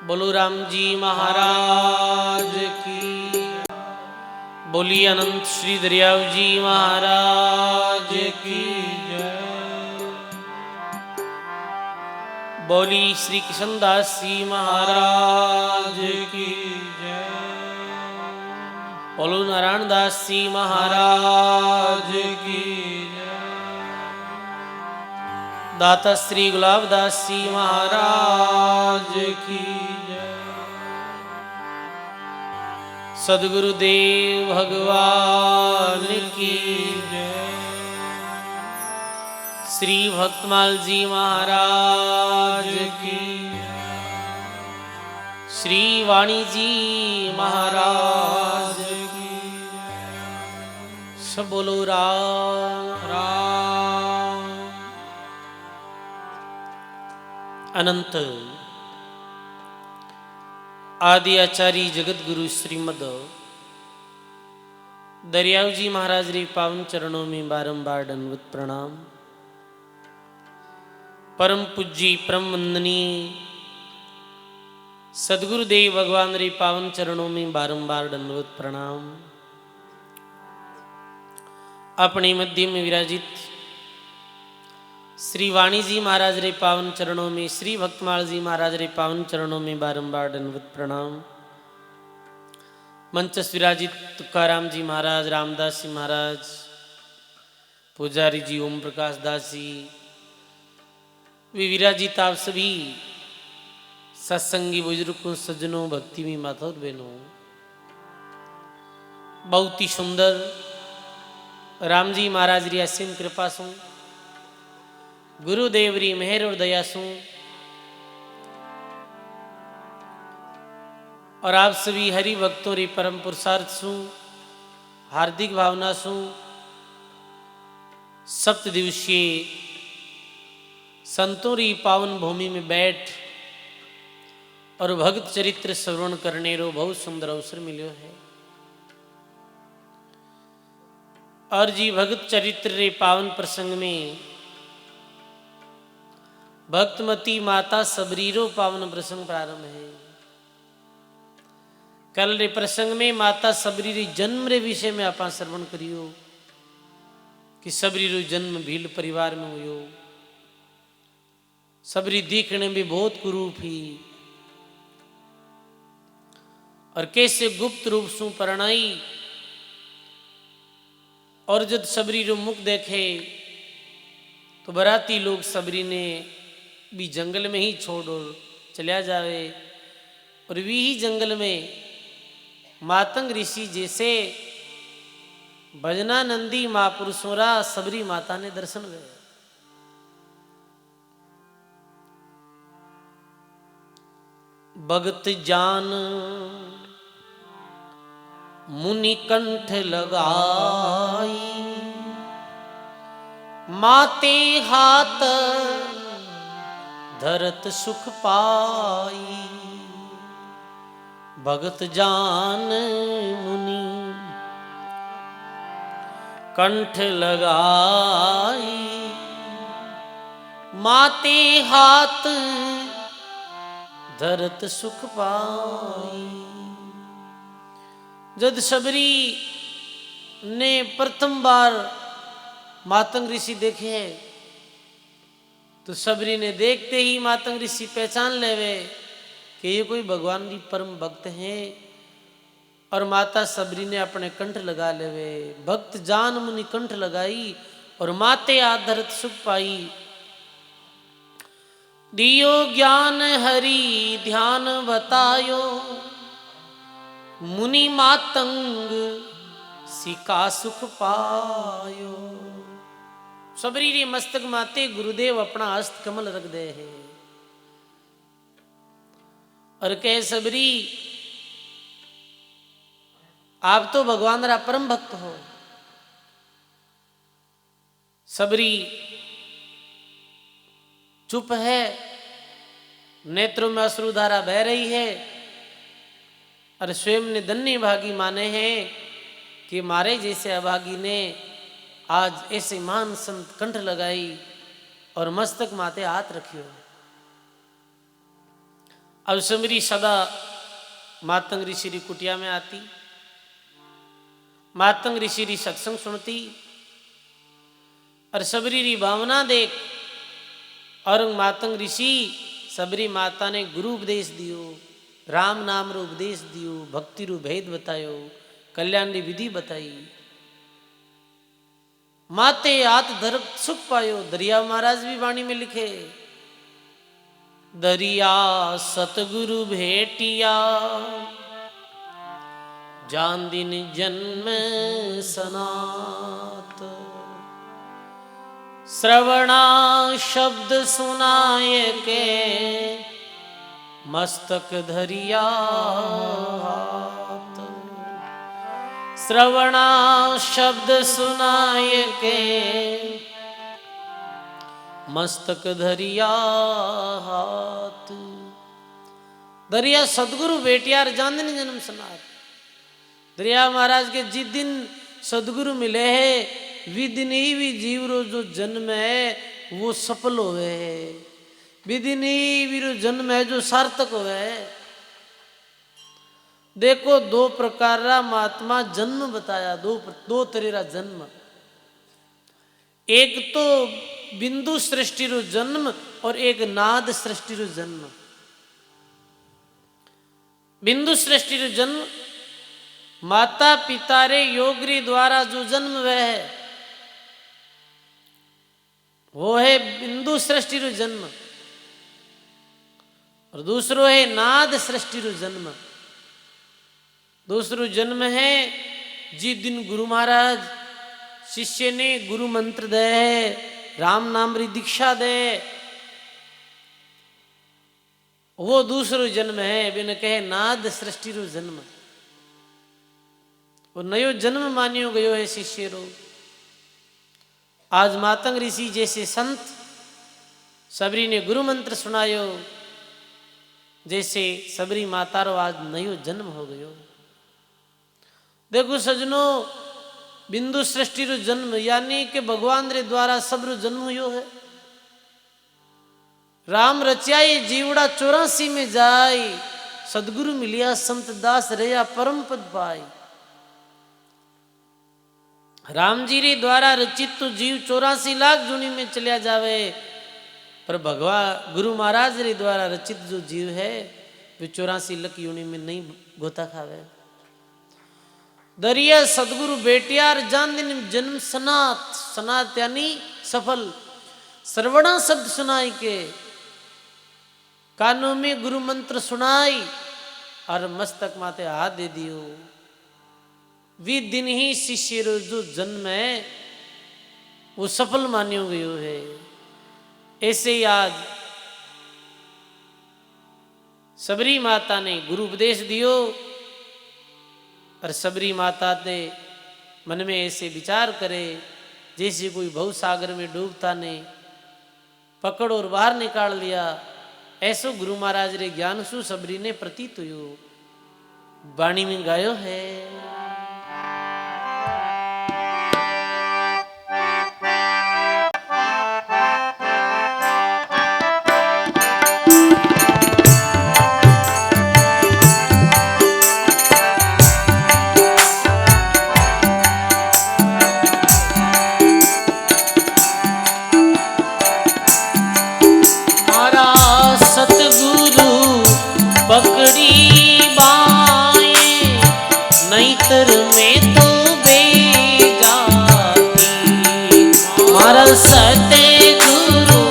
बोलो राम जी महाराज की। बोली अनंत श्री दरियाव जी महाराज की जय। बोली श्री कृष्णदास जी महाराज की जय। बोलो नारायण दास जी महाराज की जय। दाता श्री गुलाब दास जी महाराज की जय। सद्गुरुदेव भगवान की जय। श्री भक्तमाल जी महाराज की जय। श्री वाणी जी महाराज की जय। सब बोलो राम राम। अनंत आदि आचार्य जगत गुरु श्रीमद दरियाव जी महाराज रे पावन चरणों में बारंबार दंडवत प्रणाम। परम पूज्य परम वंदनीय सद्गुरुदेव भगवान रे पावन चरणों में बारंबार दंडवत प्रणाम। अपने मध्य में विराजित श्री वाणी जी महाराज रे पावन चरणों में, श्री भक्तमाल जी महाराज रे पावन चरणों में बारंबार दंडवत प्रणाम। मंचस विराजित तुकाराम जी महाराज, रामदास जी महाराज, पुजारी जी ओम प्रकाश दास जी, वे विराजित आप सभी सत्संगी बुजुर्गों, सज्जनों, भक्ति में माता और बहनों, बहुत ही सुंदर राम जी महाराज री असीम कृपा सु, गुरुदेव री मेहर और दया सु, और आप सभी हरि भक्तों री परम पुरुषार्थ सु, हार्दिक भावना सु सप्त दिवसीय संतों री पावन भूमि में बैठ और भक्त चरित्र श्रवण करने रो बहुत सुंदर अवसर मिलो है। और जी भक्त चरित्र रे पावन प्रसंग में भक्तमती माता सबरीरो पावन प्रसंग प्रारंभ है। कल रे प्रसंग में माता सबरी री जन्म रे विषय में आप श्रवण करियो कि सबरी रो जन्म भील परिवार में हुयो। सबरी देखने में बहुत कुरूप ही और कैसे गुप्त रूप सु परणाई, और जब सबरी रो मुख देखे तो बराती लोग सबरी ने भी जंगल में ही छोड़ और चलिया जावे, और वी ही जंगल में मातंग ऋषि जैसे भजनानंदी महापुरुषोरा सबरी माता ने दर्शन गए। भगत जान मुनि कंठ लगाई, माते हाथ धरत सुख पाई। भगत जान मुनि कंठ लगाई, माते हाथ धरत सुख पाई। जब सबरी ने प्रथम बार मातंग ऋषि देखे तो सबरी ने देखते ही मातंग ऋषि पहचान लेवे कि ये कोई भगवान की परम भक्त हैं, और माता सबरी ने अपने कंठ लगा लेवे। भक्त जान मुनि कंठ लगाई और माते आधरत सुख पाई। दियो ज्ञान हरि ध्यान बतायो, मुनि मातंग सिका सुख पायो। सबरी रे मस्तक माते गुरुदेव अपना हस्त कमल रख दे है और कहे सबरी आप तो भगवान रा परम भक्त हो। सबरी चुप है, नेत्रों में अश्रुधारा बह रही है और स्वयं ने धन्य भागी माने हैं कि मारे जैसे अभागी ने आज ऐसे महान संत कंठ लगाई और मस्तक माते हाथ रखियो। अब समरी सदा मातंग ऋषि री कुटिया में आती, मातंग ऋषि री सत्संग सुनती और सबरी री भावना देख और मातंग ऋषि सबरी माता ने गुरु उपदेश दियो, राम नाम रो उपदेश दियो, भक्ति रू भेद बतायो, कल्याण री विधि बताई। माते आत धरक सुख पायो। दरिया महाराज भी वाणी में लिखे, दरिया सतगुरु भेटिया जान दिन जन्म सनात, श्रवणा शब्द सुनाए के मस्तक धरिया हाथ, श्रवणा शब्द सुनाए के मस्तक धरिया हाथ। दरिया सदगुरु बेटियार जान जन्म सनात। दरिया महाराज के जिस दिन सदगुरु मिले है वी दिन ही भी जीव रो जो जन्म है वो सफल होवे है, वी दिन ही भी रो जन्म है जो सार्थक होवे है। देखो दो प्रकार रा महात्मा जन्म बताया, दो तरह रा जन्म। एक तो बिंदु सृष्टि रो जन्म और एक नाद सृष्टि रो जन्म। बिंदु सृष्टि रो जन्म माता पिता रे योगरी द्वारा जो जन्म वह है वो है बिंदु सृष्टि रो जन्म, और दूसरो है नाद सृष्टि रो जन्म। दूसरो जन्म है जिस दिन गुरु महाराज शिष्य ने गुरु मंत्र दे, राम नाम री दीक्षा दे, वो दूसरो जन्म है। बिन कहे नाद सृष्टि रो जन्म, वो नयो जन्म मानियो गयो है शिष्य रो। आज मातंग ऋषि जैसे संत सबरी ने गुरु मंत्र सुनायो, जैसे सबरी माता रो आज नयो जन्म हो गयो। देखो सजनो, बिंदु सृष्टि रो जन्म यानी कि भगवान रे द्वारा सब रो जन्म हुयो है। राम रचाई जीवड़ा 84 में जाई, सदगुरु मिलिया संत दास रया परम पद पाई। राम जी रे द्वारा रचित तो जीव 84 लाख जूनी में चलिया जावे, पर भगवान गुरु महाराज रे द्वारा रचित जो जीव है वे 84 लाख यूनी में नहीं गोता खावे। दरिया सदगुरु बेटियार जान दिन जन्म सनात, सनात यानी सफल। श्रवणा शब्द सुनाई के, कानों में गुरु मंत्र सुनाई और मस्तक माते हाथ दे दियो। वी दिन ही शिष्य रो जो जन्म है वो सफल मान्यो गयो है। ऐसे ही आज सबरी माता ने गुरु उपदेश दियो और सबरी माता ने मन में ऐसे विचार करे जैसे कोई भव सागर में डूबता ने पकड़ और बाहर निकाल लिया। ऐसो गुरु महाराज रे ज्ञान सु सबरी ने प्रतीत हुयो, वाणी में गायो है। पकड़ी बाएं नैतर में तो बेजाती, मारा सते गुरु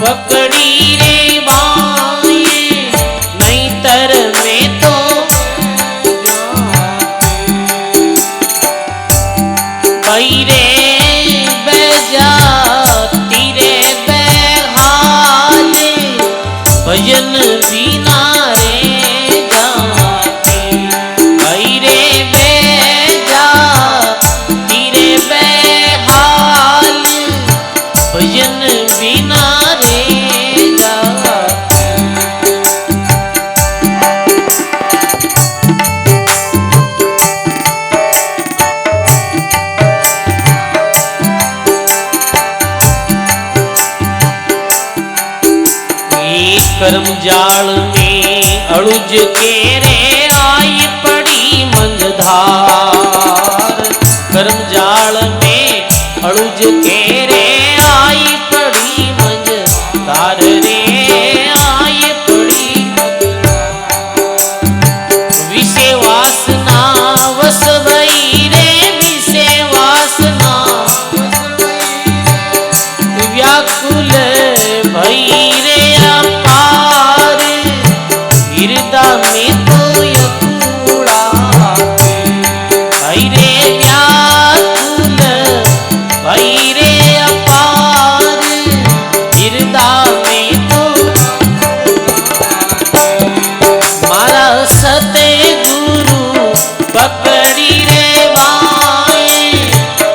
पकड़ी रे बाएं नैतर में तो बैरे बेजाती रे बेहाल भजन बिना भजन बिना रे जाती। कर्म जाल में अड़ुज के रे आई पड़ी मंझधार। कर्म जाल में अड़ुज के रे आई पड़ी मंझधार रे आई पड़ी। विषय वासना वस भई रे विषय वासना व्याकुल भई रे अपार। हृदय में तो यकूड़ा भई रे व्याकुल भई रे अपार। हृदय में तो मारा सतगुरु पकड़ी रे वाए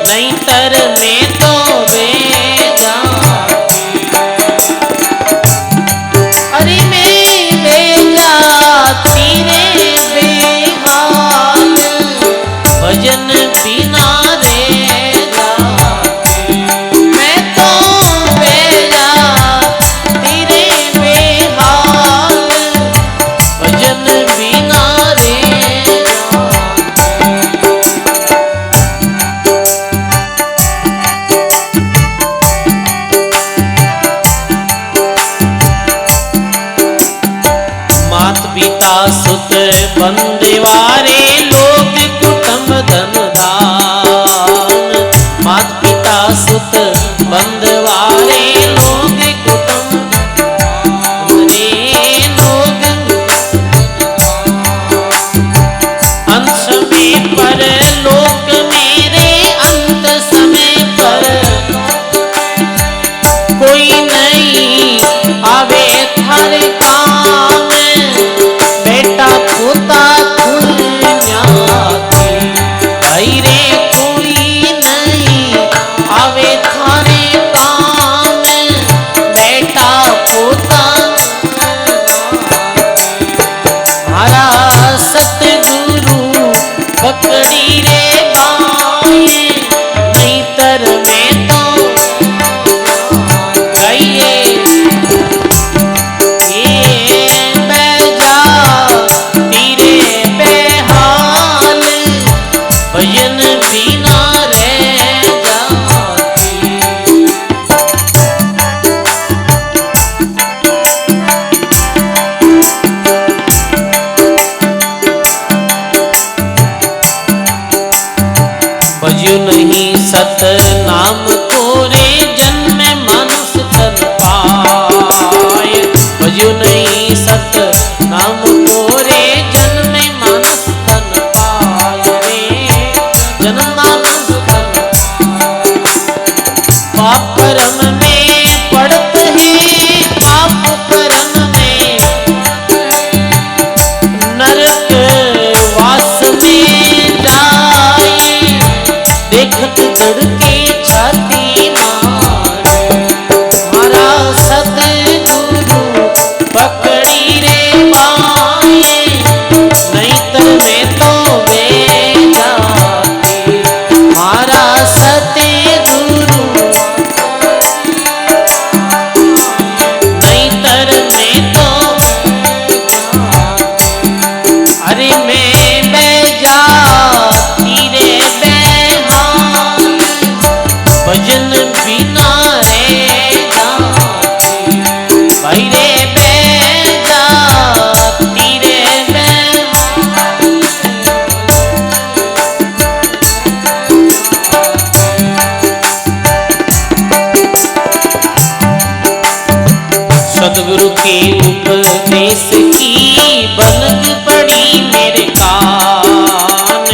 नहीं तर में तो बेजा। अरे मैं बेजा तेरे बेहाल भजन बिना रे जाते। मैं तो बेजा तेरे बेहाल भजन बिना रे मात पिता सुत बंदवारे लोग कुटुंब धन दान। मात पिता सुत बंदवारे लोग कुटुंब रे लोग। अंत समय पर लोक मेरे अंत समय पर कोई नहीं आवे थारे काम। बेटा पोता खुल जाते भाई रे कोई नहीं आवे थारे काम। बेटा पोता हमारा सतगुरु पकड़ी रे बाए नहीं तर में तो गइए। भजन बिना रे जाती। भजो नहीं सत नाम को रे जन्म मनुष्य तन पाए। भजो नहीं सत नाम को रे जन्म मनुष्य तन पाए रे जन्म मनुष्य तन। पाप कर्म में पड़त है पाप कर्म में नरक वास में जाए। देखत धड़के छाती मारे हमारा सतगुरु पकड़ी रे बाए नहीं तर में तो बेजाते। हमारा सतगुरु नहीं तर में तो अरे मैं बेजाती रे बेहाल भजन बिना रे जाते। भाई रे बेजाती रे बेहाल सतगुरु के उपदेश की बनग पड़ी मेरे कान।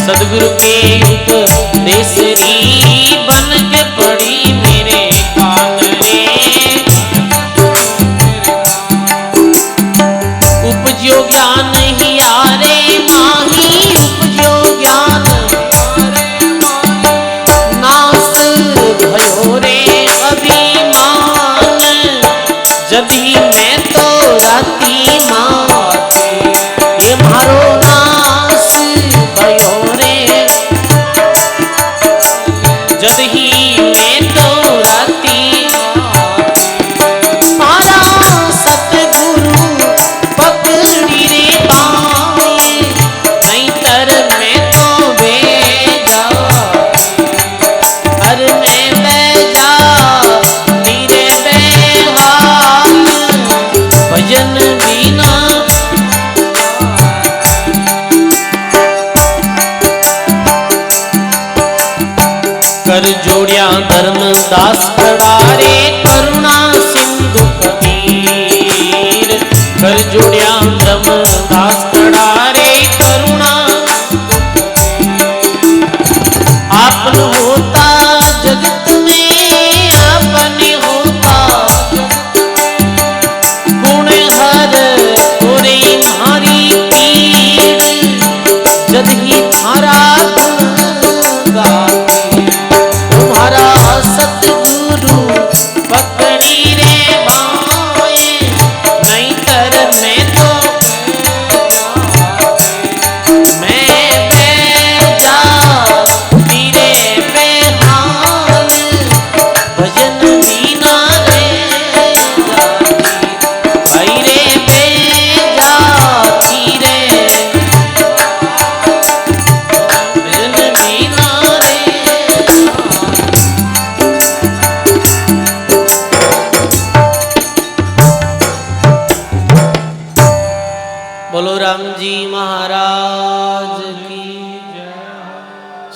सतगुरु के उपदेश की बनग पड़ी मेरे कान रे। उपजो ज्ञान ही आरे माही उपजो ज्ञान नास भयो रे अभिमान। जदी मैं तो राती माते ये मारो नास भयो रे। जद ही मैं तो राती मारा सतगुरु कर जोड़िया दास कड़ारे करुणा आपन होता जगत में आपन होता गुण हर तोरे मारी पीड़ जद ही थारा गुण गाते तुम्हारा सतगुरु पकड़ी रे बाएं नहीं कर मैं तो मैं बेजा तेरे बेहाल भजन बिना रे भाई रे बेजा तेरे भजन बिना रे बोलो राम जी महाराज की जय,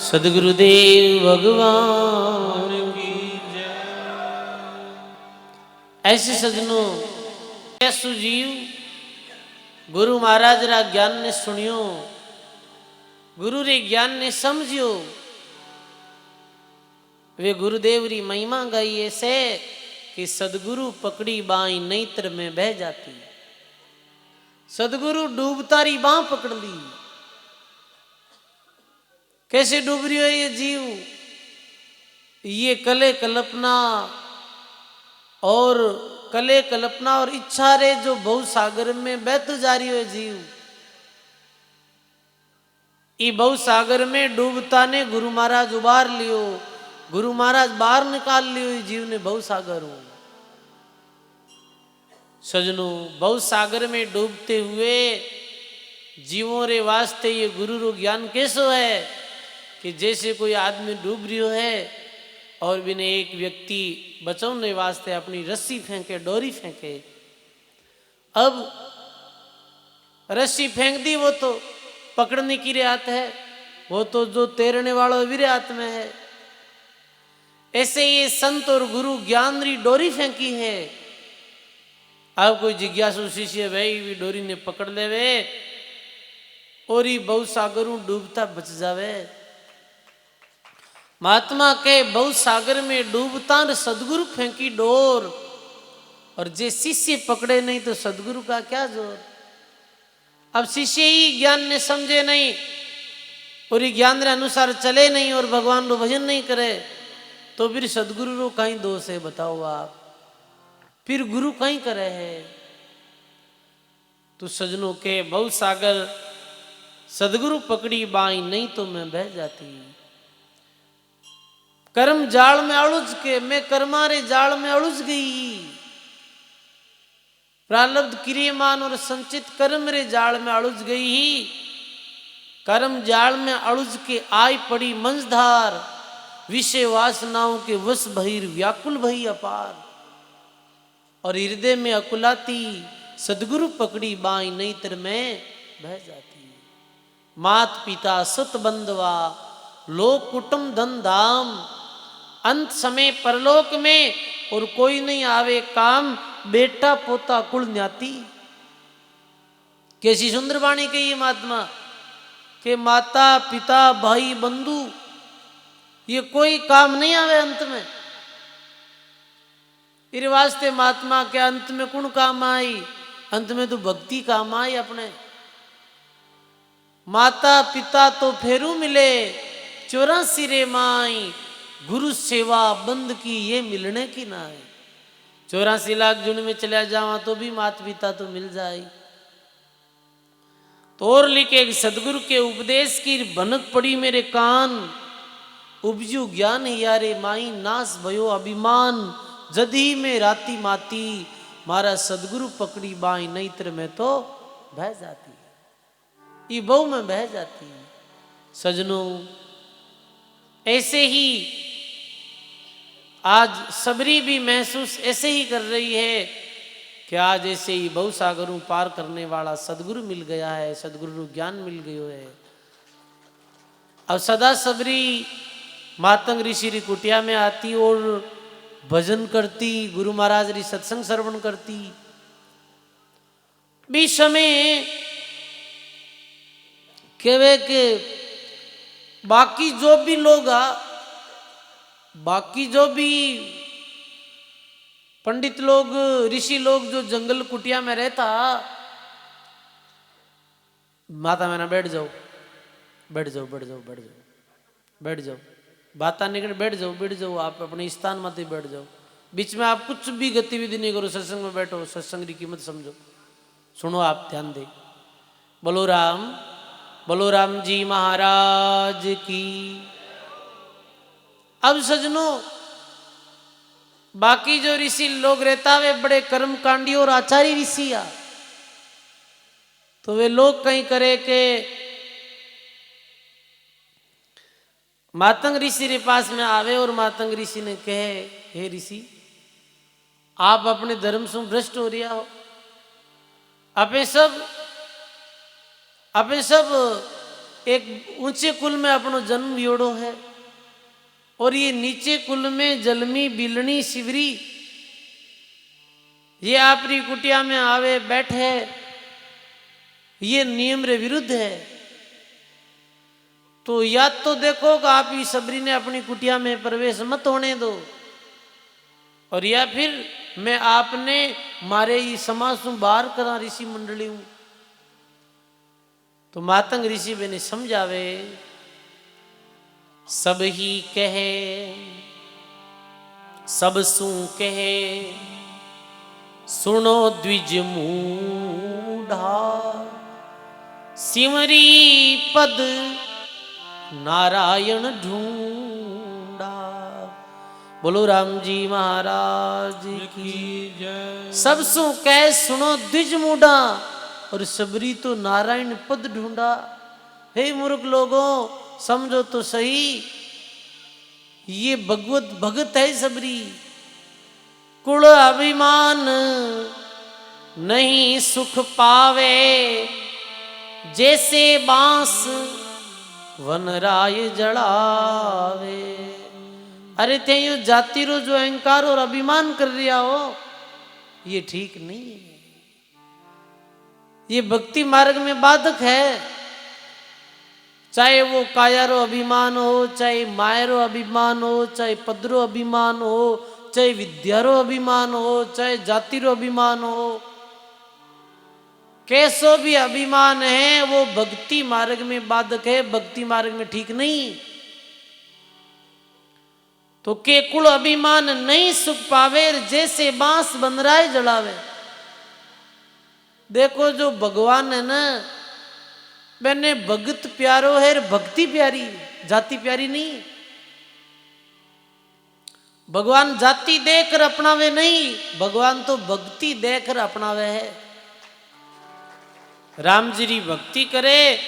सदगुरुदेव भगवान की जय। ऐसे सजनों सुजीव गुरु महाराज रा ज्ञान ने सुनियो गुरु रे ज्ञान ने समझियो वे गुरुदेव री महिमा गाई ऐसे कि सदगुरु पकड़ी बाई नेत्र में बह जाती सदगुरु डूबतारी बाह पकड़ ली कैसे डूब रही है ये जीव ये कले कल्पना और इच्छा रे जो बहु सागर में बहत जा रही है जीव ये बहु सागर में डूबता ने गुरु महाराज उबार लियो गुरु महाराज बाहर निकाल लियो जीव ने बहु सागर हो सजनों बहु सागर में डूबते हुए जीवों रे वास्ते ये गुरु रो ज्ञान कैसो है कि जैसे कोई आदमी डूब रियो है और बिने एक व्यक्ति बचाने वास्ते अपनी रस्सी फेंके डोरी फेंके अब रस्सी फेंक दी वो तो पकड़ने की हाथ है वो तो जो तैरने वाला वीरे हाथ में है ऐसे ये संत और गुरु ज्ञान री डोरी फेंकी है अब कोई जिज्ञासु शिष्य भाई भी डोरी ने पकड़ लेवे और ही बहु सागरों डूबता बच जावे महात्मा के बहु सागर में डूबता सदगुरु फेंकी डोर और जे शिष्य पकड़े नहीं तो सदगुरु का क्या जोर अब शिष्य ही ज्ञान ने समझे नहीं और ज्ञान के अनुसार चले नहीं और भगवान रो भजन नहीं करे तो फिर सदगुरु रो कहीं दोष है बताओ आप फिर गुरु कहीं करे है तो सजनों के बहु सागर सदगुरु पकड़ी बाई नहीं तो मैं बह जाती कर्म जाल में अड़ुझ के मैं कर्मारे जाल में अड़ुझ गई प्रारब्ध क्रियमान और संचित कर्म रे जाल में अड़ुझ गई ही कर्म जाल में अड़ुझ के आई पड़ी मंझधार विषय वासनाओं के वश भईर व्याकुल भई अपार और हृदय में अकुलाती सदगुरु पकड़ी बाई नेत्र में बह जाती मात पिता सुत बंधवा लोक कुटुंब धन धाम अंत समय परलोक में और कोई नहीं आवे काम बेटा पोता कुल न्याती कैसी सुंदर वाणी कही ये महात्मा के माता पिता भाई बंधु ये कोई काम नहीं आवे अंत में इस वास्ते महात्मा के अंत में कौन काम आई अंत में तो भक्ति काम आई अपने माता पिता तो फेरू मिले 84 रे माई गुरु सेवा बंद की ये मिलने की ना है 84 लाख जुन में चला जावा तो भी माता पिता तो मिल जाए तो और लिखे सदगुरु के उपदेश की भनक पड़ी मेरे कान उपजू ज्ञान यारे माई नाश भयो अभिमान जदी में राती माती मारा सदगुरु पकड़ी बाई नेत्र में तो बह जाती है ये बहु में बह जाती है सजनों ऐसे ही आज सबरी भी महसूस ऐसे ही कर रही है कि आज ऐसे ही बहु सागरों पार करने वाला सदगुरु मिल गया है सदगुरु ज्ञान मिल गयो है अब सदा सबरी मातंग ऋषि री कुटिया में आती और भजन करती गुरु महाराज री सत्संग श्रवण करती भी समय कहवे के बाकी जो भी लोग बाकी जो भी पंडित लोग ऋषि लोग जो जंगल कुटिया में रहता, माता मैंने बैठ जाओ बैठ जाओ बैठ जाओ बैठ जाओ बैठ जाओ, बाता निकल बैठ जाओ, आप अपने स्थान मत ही बैठ जाओ, बीच में आप कुछ भी गतिविधि नहीं करो, सत्संग में बैठो, सत्संग की कीमत समझो, सुनो, आप ध्यान दे। बोलो राम जी महाराज की। अब सजनों, बाकी जो ऋषि लोग रहता वे बड़े कर्मकांडी और आचारी ऋषि आ, तो वे लोग कहीं करे के मातंग ऋषि के पास में आवे और मातंग ऋषि ने कहे, हे ऋषि, आप अपने धर्म से भ्रष्ट हो रिया हो, अपने सब एक ऊंचे कुल में अपनो जन्म योड़ो है, और ये नीचे कुल में जलमी बिलनी शिवरी ये आपरी कुटिया में आवे बैठे, ये नियम रे विरुद्ध है। तो या तो देखो कि आप ही सबरी ने अपनी कुटिया में प्रवेश मत होने दो, और या फिर मैं आपने मारे ही समाज से बाहर करा ऋषि मंडली हूं। तो मातंग ऋषि मैंने समझावे, सब ही कहे सब सू कहे, सुनो द्विज मूढ़ा, सिमरी पद नारायण ढूंढा। बोलो राम जी महाराज की जय। सब सु कह सुनो द्विज मूढ़ा, और सबरी तो नारायण पद ढूंढा। हे मूर्ख लोगों, समझो तो सही, ये भगवत भगत है सबरी। कुल अभिमान नहीं सुख पावे, जैसे बांस वनराय जड़ावे। अरे ते यो जाति रो जो अहंकार और अभिमान कर रिया हो, ये ठीक नहीं है, ये भक्ति मार्ग में बाधक है। चाहे वो कायारो अभिमान हो, चाहे मायरो अभिमान हो, चाहे पदरो अभिमान हो, चाहे विद्यारो अभिमान हो, चाहे जातिरो अभिमान हो, कैसो भी अभिमान है वो भक्ति मार्ग में बाधक है, भक्ति मार्ग में ठीक नहीं। तो के कुल अभिमान नहीं सुख पावे, जैसे बांस बंदराए जड़ावे। देखो जो भगवान है ना, मैंने भगत प्यारो है, भक्ति प्यारी, जाति प्यारी नहीं। भगवान जाति देकर अपनावे नहीं, भगवान तो भक्ति देकर अपनावे है। राम जी री भक्ति करे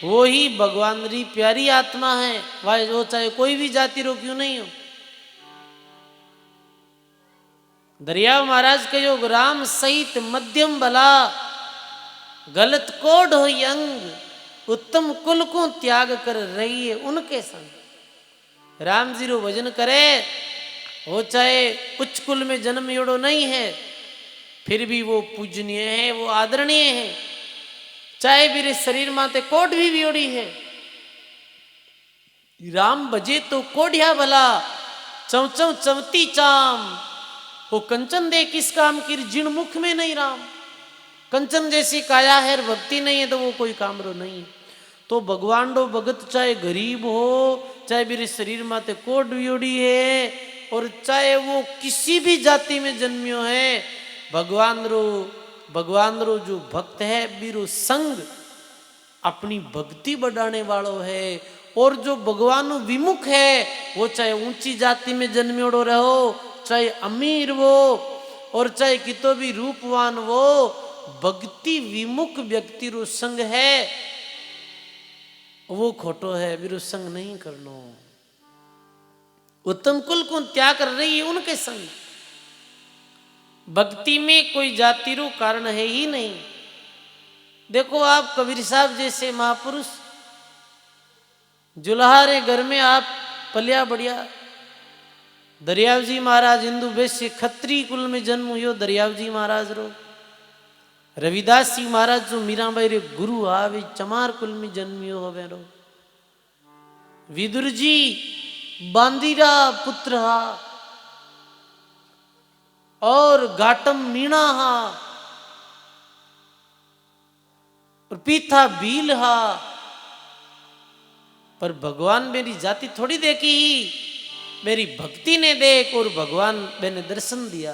वो ही भगवान री प्यारी आत्मा है, भाई वो चाहे कोई भी जाति रो क्यों नहीं हो। दरिया महाराज कहो, राम सहित मध्यम भला, गलत कोड हो अंग, उत्तम कुल को त्याग कर रही है उनके संग। राम जी रो भजन करे, वो चाहे उच्च कुल में जन्म योड़ो नहीं है, फिर भी वो पूजनीय है, वो आदरणीय है। चाहे मेरे शरीर माते कोट भी वियोड़ी है, राम भजे तो कोढ़िया भला, चौचौ चमती चाम, वो कंचन दे किस काम की, जिण मुख में नहीं राम। कंचन जैसी काया है, भक्ति नहीं है तो वो कोई काम रो नहीं है। तो भगवान रो भगत चाहे गरीब हो, चाहे मेरे शरीर माते कोट वियोड़ी है, और चाहे वो किसी भी जाति में जन्मियो है, भगवान रो जो भक्त है बीरो संग अपनी भक्ति बढ़ाने वालों है। और जो भगवान विमुख है, वो चाहे ऊंची जाति में जन्मियोड़ो रहो, चाहे अमीर वो, और चाहे कितो भी रूपवान वो, भक्ति विमुख व्यक्ति रो संग है वो खोटो है, बीरो संग नहीं करनो। उत्तम कुल को त्याग कर रही है उनके संग। भक्ति में कोई जाति रो कारण है ही नहीं। देखो आप कबीर साहब जैसे महापुरुष, जुल्हारे घर में आप पलिया बढ़िया। दरियाव जी महाराज हिंदू वैश्य खत्री कुल में जन्म हुयो, दरियाव जी महाराज रो रविदास जी महाराज जो मीराबाई रे गुरु आवे चमार कुल में जन्मियो हो बेरो। विदुर जी बांदीरा पुत्र हा और घाटम मीणा हा और पीथा बील हा। पर भगवान मेरी जाति थोड़ी देखी ही, मेरी भक्ति ने देख और भगवान मैंने दर्शन दिया,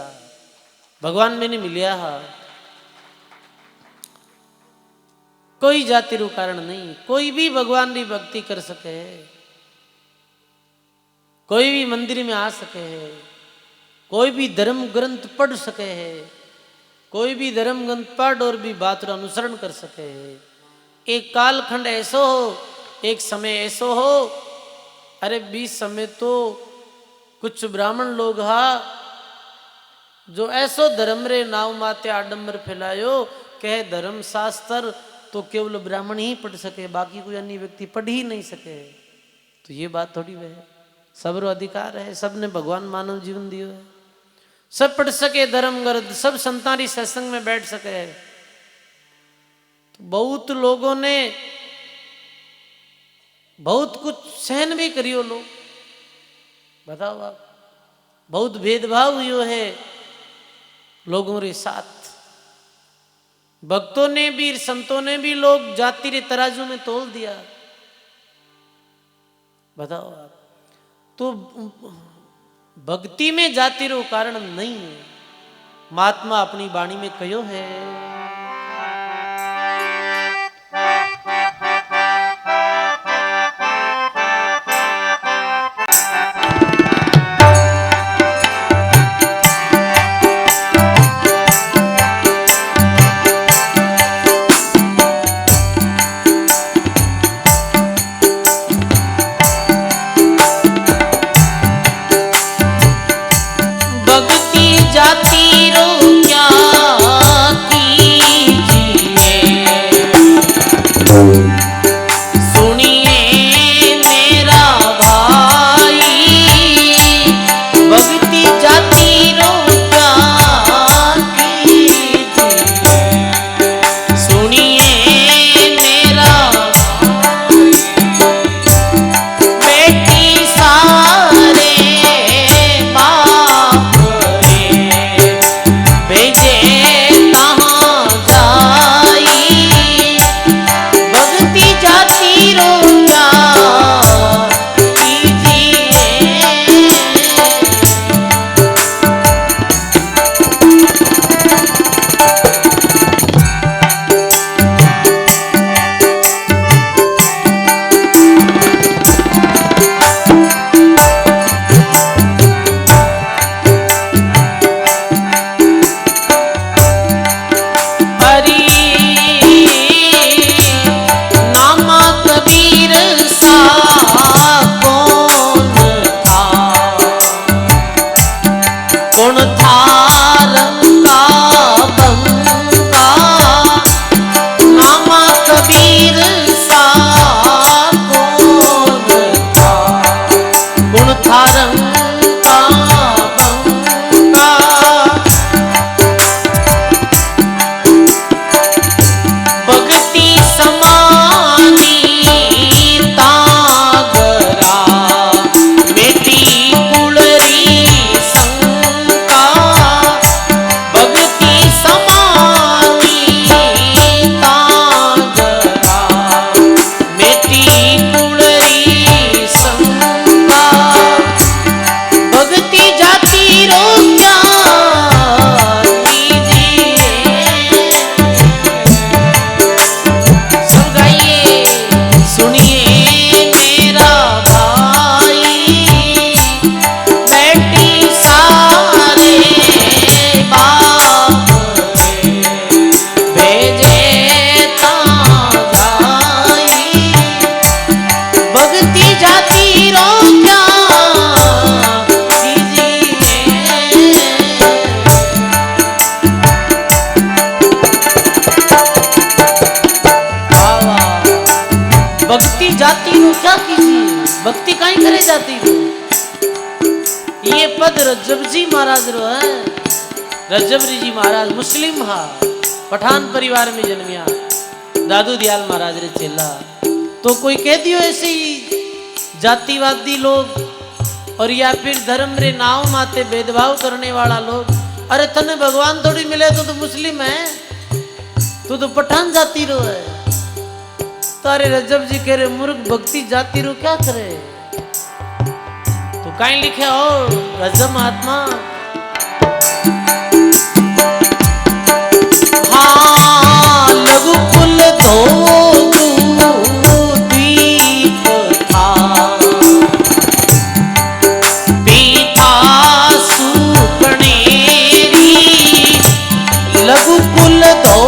भगवान मैंने मिलिया हा। कोई जाति रू कारण नहीं, कोई भी भगवान की भक्ति कर सके है, कोई भी मंदिर में आ सके है, कोई भी धर्म ग्रंथ पढ़ सके है, कोई भी धर्म ग्रंथ पढ़ और भी बात का अनुसरण कर सके है। एक कालखंड ऐसो हो, एक समय ऐसो हो, अरे 20 समय तो कुछ ब्राह्मण लोग हा जो ऐसो धर्म रे नाव माते आडंबर फैलायो कहे धर्म शास्त्र तो केवल ब्राह्मण ही पढ़ सके, बाकी कोई अन्य व्यक्ति पढ़ ही नहीं सके। तो ये बात थोड़ी वह है, सबरो अधिकार है, सबने भगवान मानव जीवन दियो है, सब पढ़ सके धर्म ग्रंथ, सब संतानी सत्संग में बैठ सके। तो बहुत लोगों ने बहुत कुछ सहन भी करियो, लोग बताओ आप, बहुत भेदभाव हुई है लोगों के साथ, भक्तों ने भी संतों ने भी लोग जाति रे तराजू में तोल दिया। बताओ आप, तो भक्ति में जाति रो कारण नहीं है। महात्मा अपनी वाणी में कहो है, भक्ति काई करे जाती हो। ये पद रज्जब जी महाराज रो है, रज्जब जी महाराज मुस्लिम हा पठान परिवार में जन्मिया दादू दयाल महाराज रे चेला। तो कोई कह दियो ऐसे ही जातिवादी लोग और या फिर धर्म रे नाव माते भेदभाव करने वाला लोग, अरे तने भगवान थोड़ी मिले तो मुस्लिम है, तू तो पठान जाति रो है। तारे रजब जी कह रहे मूर्ख भक्ति जाति रो क्या करे। तो कहीं लिखे हो रजब महात्मा, हाँ लघु कुल धो दीप था, पीता सुकनेरी लघु कुल धो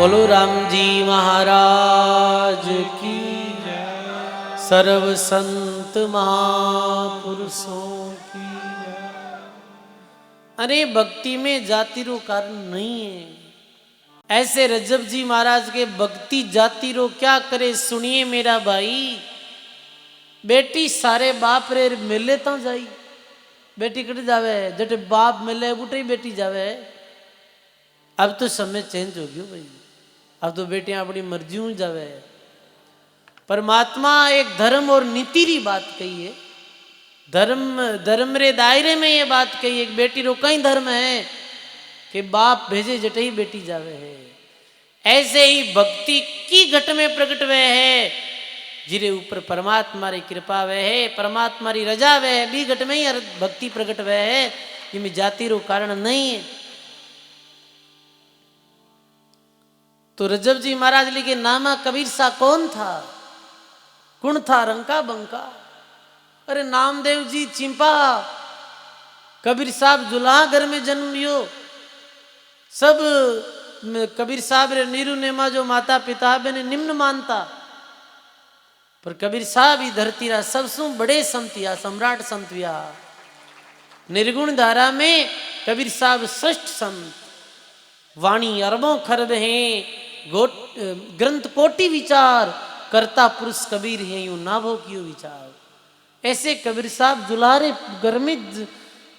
बोलो राम जी महाराज की, सर्व संत महापुरुषों की। अरे भक्ति में जाति रो कारण नहीं है। ऐसे रज्जब जी महाराज के भक्ति जाति रो क्या करे सुनिए मेरा भाई। बेटी सारे बाप रे मिले तो जाई, बेटी कट जावे, जटे बाप मिले उठे बेटी जावे। अब तो समय चेंज हो गयो भाई, अब तो बेटियां अपनी मर्जी हूं जावे। परमात्मा एक धर्म और नीति री बात कही है। धर्म रे दायरे में ये बात कही, एक बेटी रो कई धर्म है कि बाप भेजे जटे ही बेटी जावे है। ऐसे ही भक्ति की घट में प्रकट वे है जिरे ऊपर परमात्मा री कृपा वे है, परमात्मा री रजा वे है, बी घट में ही भक्ति प्रकट वे है। इनमें जाति रो कारण नहीं है। तो रज्जब जी महाराज लिखे नामा कबीर सा कौन था, कुण था रंका बंका। अरे नामदेव जी चिंपा, कबीर साहब जुलाहा घर में जन्म लियो। सब कबीर साहब रे नीरू नेमा जो माता पिता ने निम्न मानता, पर कबीर साहब ही धरती रा सबसु बड़े संतिया, सम्राट संतिया। निर्गुण धारा में कबीर साहब श्रेष्ठ संत, वाणी अरबों खरब हैं, ग्रंथ कोटि विचार, करता पुरुष कबीर है यूं ना भो कियो विचार। ऐसे कबीर साहब जुलारे घर में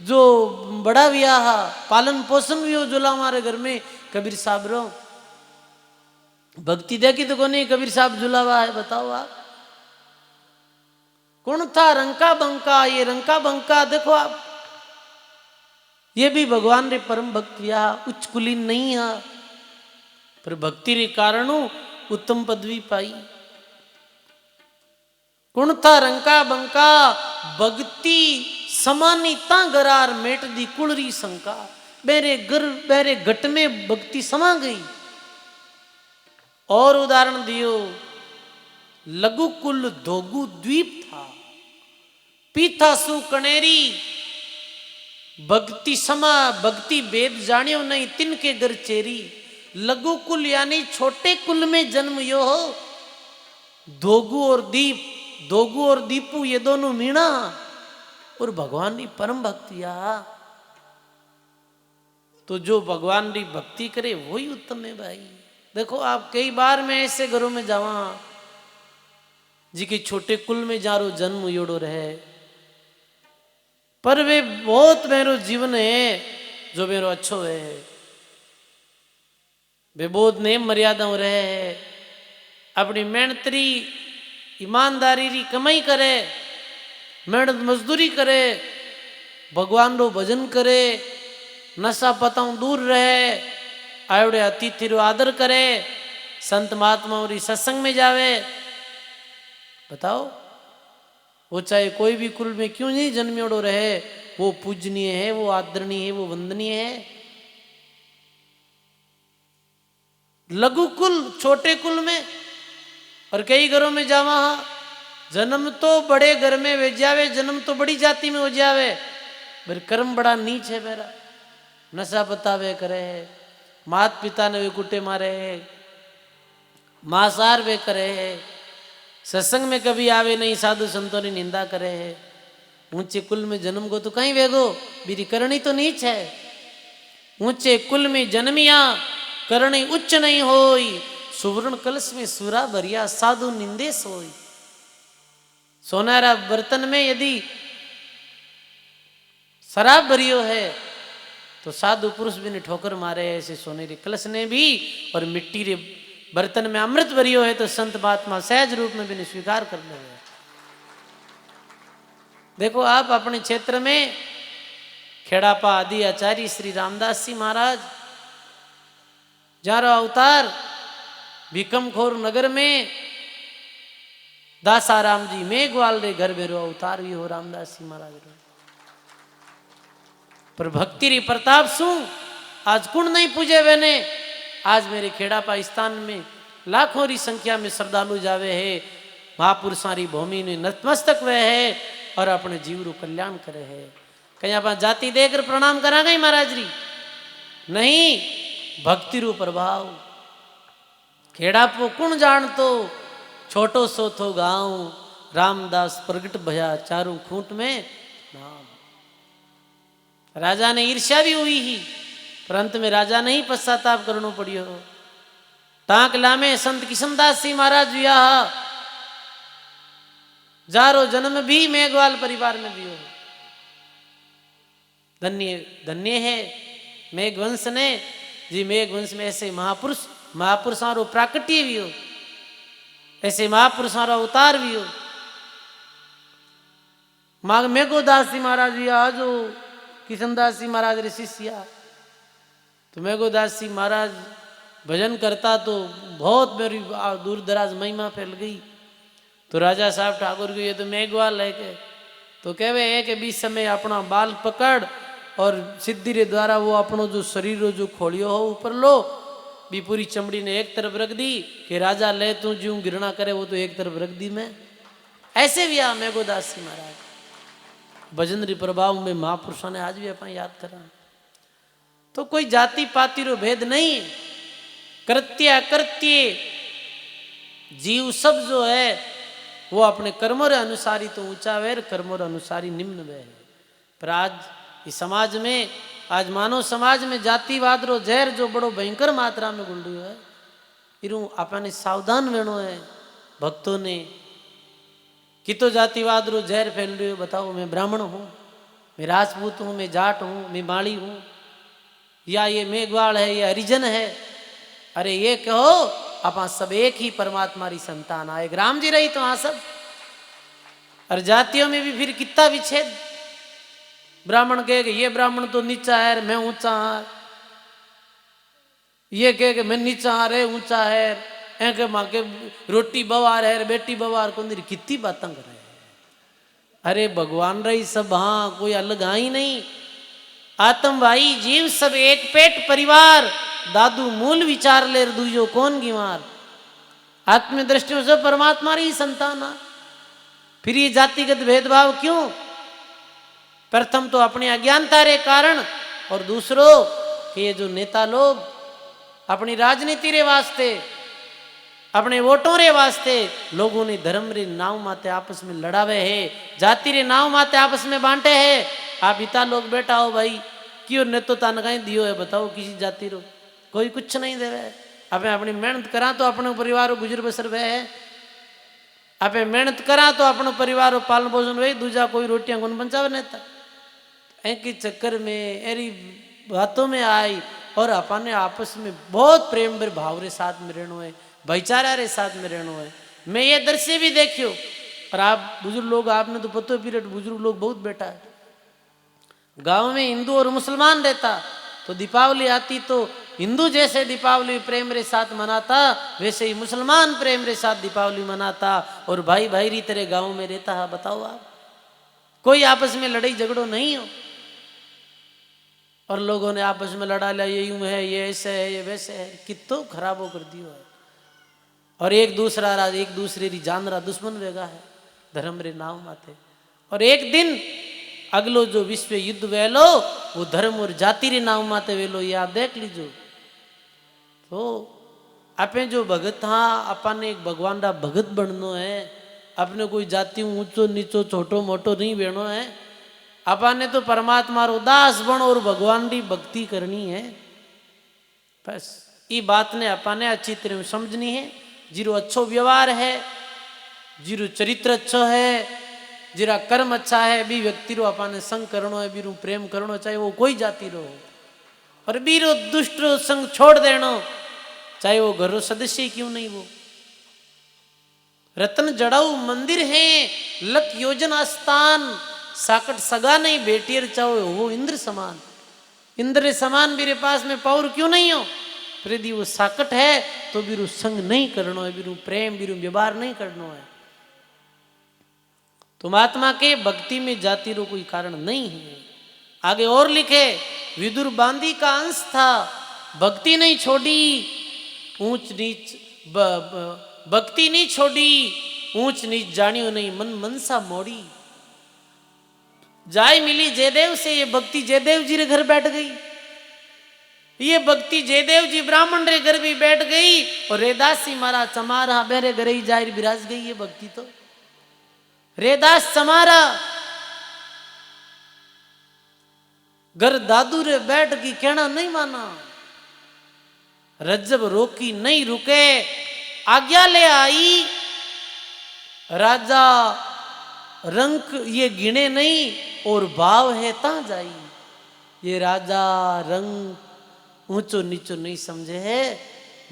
जो बड़ा वियाह पालन पोषण भी हो जुला हमारे घर में कबीर साहब रो। भक्ति देखी तो कोनी कबीर साहब जुलावा है, बताओ आप। कौन था रंका बंका, ये रंका बंका देखो आप, ये भी भगवान रे परम भक्त वियाह, उच्च कुलीन नहीं है, पर भक्ति रे कारण उत्तम पदवी पाई। कौन था रंका बंका, भक्ति समानिता गरार मेट दी कुलरी शंका। मेरे घट में भक्ति समा गई। और उदाहरण दियो, लघु कुल धोगु द्वीप था, पीथा सु कनेरी, भक्ति समा भक्ति वेद जानियो नहीं, तिनके घर चेरी। लघु कुल यानी छोटे कुल में जन्म यो हो। धोगु और दीप, धोगु और दीपू ये दोनों मीणा, और भगवान की परम भक्तिया। तो जो भगवान की भक्ति करे वही उत्तम है भाई। देखो आप कई बार मैं ऐसे घरों में जावा जी के छोटे कुल में जारो जन्म योड़ो रहे, पर वे बहुत मेरो जीवन है जो मेरो अच्छो है। वे बहुत नेम मर्यादा रहे है, अपनी मेहनतरी ईमानदारी री कमाई करे, मेहनत मजदूरी करे, भगवान रो भजन करे, नशा पताओं दूर रहे, आयोड़े अतिथि रो आदर करे, संत महात्माओं री सत्संग में जावे। बताओ वो चाहे कोई भी कुल में क्यों नहीं जन्मेड़ो रहे, वो पूजनीय है, वो आदरणीय है, वो वंदनीय है। लघु कुल छोटे कुल में, और कई घरों में जावा जन्म तो बड़े घर में वे जावे, जन्म तो बड़ी जाति में हो जावे, पर कर्म बड़ा नीच है मेरा। नशा पतावे करे, मात पिता ने वे कुटे मारे, मांसाहार वे करे, सत्संग में कभी आवे नहीं, साधु संतों ने निंदा करे है। ऊंचे कुल में जन्म को तो कहीं वेगो, मेरी करनी तो नीच है। ऊंचे कुल में जन्मिया, करणी उच्च नहीं होई, सुवर्ण कलश में सुरा भरिया, साधु निंदेश होई। सोनारा बर्तन में यदि शराब भरियो है तो साधु पुरुष भी ने ठोकर मारे, ऐसे सोने रे कलश ने भी, और मिट्टी रे बर्तन में अमृत भरियो है तो संत महात्मा सहज रूप में भी स्वीकार कर ले। देखो आप अपने क्षेत्र में खेड़ापा आदि आचार्य श्री रामदास जी महाराज जारो अवतार भीकमखोर नगर में दासाराम जी मेघवाल रे घर बेरो अवतार भी हो रामदास जी महाराज रो। पर भक्ति री प्रताप सु आज कुण नहीं पूजे वेने। आज मेरे खेड़ापा स्थान में लाखों री संख्या में श्रद्धालु जावे है, महापुरुषों री भूमि ने नतमस्तक वे है और अपने जीव रू कल्याण करे है। कहीं आप जाति देकर प्रणाम करा गई महाराज री नहीं, भक्ति रू प्रभाव। खेड़ापो कुण जान तो छोटो सो थो गाँव, रामदास प्रगट भया चारों खूंट में नाम। राजा ने ईर्ष्या भी हुई ही, पर अंत में राजा नहीं पश्चाताप करनो पड़ियो। टांक लामे संत किशनदास जी महाराज विया जारो जन्म भी मेघवाल परिवार में भी हो। धन्य धन्य है मेघवंश ने जी। मेघवंश में ऐसे महापुरुष महापुरुषों प्राकट्य भी हो, ऐसे महापुरुषों अवतार भी हो। माग मेघोदास जी महाराज भी आजो किशनदास जी महाराज रे शिष्या। तो मेघोदास जी महाराज भजन करता तो बहुत मेरी दूर दराज महिमा फैल गई। तो राजा साहब ठाकुर को ये तो मेघवाल है के, तो कहवे है कि बीच समय अपना बाल पकड़ और सिद्धि रे द्वारा वो अपनो जो शरीर जो खोलियो हो ऊपर लो, भी पूरी चमड़ी ने एक तरफ रख दी कि राजा ले तू ज्यों गिरना करे वो तो एक तरफ रख दी मैं। ऐसे भी आ मेघोदास जी महाराज भजन री प्रभाव में महापुरुषों ने आज भी अपन याद करा। तो कोई जाति पाति रो भेद नहीं, कृत्य अकृत्य जीव सब जो है वो अपने कर्मों रे अनुसार ही तो ऊंचा वे, कर्मों रे अनुसार ही निम्न वे है। पर आज इस समाज में, आज मानव समाज में जातिवाद रो जहर जो बड़ो भयंकर मात्रा में गुल रही है, इरू आपने सावधान रहनो है भक्तों ने। कि तो जातिवाद रो जहर फैल रही है। बताओ मैं ब्राह्मण हूँ, मैं राजपूत हूँ, मैं जाट हूँ, मैं माड़ी हूँ, या ये मेघवाल है, ये हरिजन है। अरे ये कहो अपन सब एक ही परमात्मा री संतान आए, राम जी रही तो हाँ सब। और जातियों में भी फिर कितना विच्छेद। ब्राह्मण कहे कि ये ब्राह्मण तो नीचा है, मैं ऊंचा है। ये कहे कि मैं नीचा रे ऊंचा है, के माँ के रोटी बवार है, बेटी बवार को कितनी बातें कर रहे हैं। अरे भगवान रही सब, हाँ कोई अलग ही नहीं। आत्म भाई जीव सब एक पेट परिवार, दादू मूल विचार ले दूजो कौन गिवार। आत्म दृष्टि से परमात्मा री संतान। फिर ये जातिगत भेदभाव क्यों? प्रथम तो अपनी अज्ञानता रे कारण, और दूसरो कि ये जो नेता लोग अपनी राजनीति रे वास्ते, अपने वोटों रे वास्ते लोगों ने धर्म रे नाव माते आपस में लड़ावे है, जाति रे नाव माते आपस में बांटे है। आप इतना लोग बैठा हो भाई, क्यों ने तो तान कहीं दियो है बताओ किसी जाति रो? कोई कुछ नहीं दे रहे। आपे अपनी मेहनत करा तो अपने परिवार गुजर बसर वे है। आपे मेहनत करा तो अपने परिवार पालन पोषण वे, दूजा कोई रोटियां कौन बचावे नेता। के चक्कर में एरी बातों में आई, और अपन आपस में बहुत प्रेम भर भाव रे साथ में रहना है, भाईचारा रे साथ में रहना है। मैं ये दृश्य भी देखियो। और आप बुजुर्ग लोग, आपने तो पता पीरियड बुजुर्ग लोग बहुत बैठा है। गांव में हिंदू और मुसलमान रहता तो दीपावली आती तो हिंदू जैसे दीपावली प्रेम रे साथ मनाता, वैसे ही मुसलमान प्रेम रे साथ दीपावली मनाता, और भाई भाई री तरह गांव में रहता है। बताओ आप, कोई आपस में लड़ाई झगड़ो नहीं हो। और लोगों ने आपस में लड़ा लिया, ये यूं है, ये ऐसे है, ये वैसे है। कितो खराब हो कर दियो है। और एक दूसरा राज एक दूसरे री जान रहा दुश्मन वेगा है धर्म रे नाव माते। और एक दिन अगलो जो विश्व युद्ध वेलो वो धर्म और जाति रे नाव माते वेलो, ये आप देख लीजो। तो आपे जो भगत, हाँ अपन एक भगवान रा भगत बननो है। अपने कोई जाति ऊंचो नीचो छोटो मोटो नहीं बेनो है। अपन ने तो परमात्मा रो दास बनो और भगवान की भक्ति करनी है। बस ये बात ने अपन ने अच्छी तरह समझनी है। जीरो अच्छो व्यवहार है, जीरो चरित्र अच्छो है, जीरा कर्म अच्छा है, भी व्यक्ति रो अपन ने संग करनो है, बीरू प्रेम करनो, चाहे वो कोई जाति रो। और बीरो दुष्ट रो संग छोड़ देनो, चाहे वो घर रो सदस्य क्यों नहीं। वो रतन जड़ाऊ मंदिर है, लख योजना स्थान, साकट सगा नहीं बेटियर चाहो वो इंद्र समान। इंद्र समान मेरे पास में पावर क्यों नहीं हो? यदि वो साकट है तो बीरू संग नहीं करनो है, बीरू प्रेम बीरू व्यवहार नहीं करनो है। तुम आत्मा के भक्ति में जाति रो कोई कारण नहीं है। आगे और लिखे, विदुर बांदी का अंश था, भक्ति नहीं छोड़ी ऊंच नीच, भक्ति नहीं छोड़ी ऊंच नीच जानियो नहीं, मन मनसा मोड़ी। जाय मिली जयदेव से, ये भक्ति जयदेव जी रे घर बैठ गई। ये भक्ति जयदेव जी ब्राह्मण रे घर भी बैठ गई और रेदास जी महाराज चमारा बेरे घर ही जाहिर बिराज गई। ये भक्ति तो रेदास चमारा घर दादू रे बैठ की कहना नहीं माना, रज्जब रोकी नहीं रुके, आज्ञा ले आई। राजा रंक ये गिने नहीं और भाव है ता जाई। ये राजा रंग ऊंचो नीचो नहीं समझे है,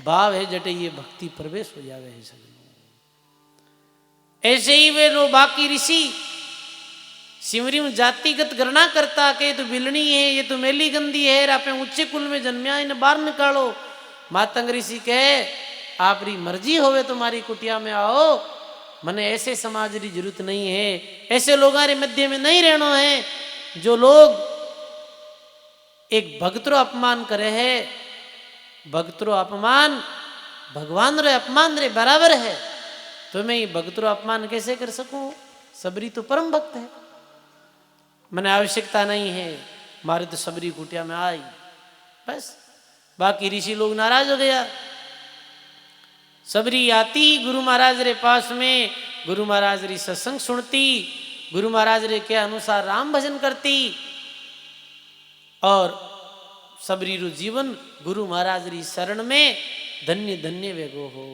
भाव है जटे ये भक्ति प्रवेश हो जावे है सब। ऐसे ही वे लो बाकी ऋषि सिमरी में जातिगत गणना करता के तो बिलनी है, ये तो मेली गंदी है, आप ऊंचे कुल में जन्मिया इन्हें बाहर निकालो। मातंग ऋषि कहे आपरी मर्जी होवे तुम्हारी कुटिया में आओ, मने ऐसे समाज की जरूरत नहीं है, ऐसे लोगों रे मध्य में नहीं रहना है जो लोग एक भक्तरो अपमान करे है। भक्तरो अपमान भगवान रे अपमान रे बराबर है, तो मैं ये भक्तरो अपमान कैसे कर सकूं? सबरी तो परम भक्त है, मैंने आवश्यकता नहीं है, मारे तो सबरी कुटिया में आई बस। बाकी ऋषि लोग नाराज हो गया। सबरी आती गुरु महाराज रे पास में, गुरु महाराज री सत्संग सुनती, गुरु महाराज रे के अनुसार राम भजन करती और सबरी रू जीवन गुरु महाराज री शरण में धन्य धन्य वेगो हो।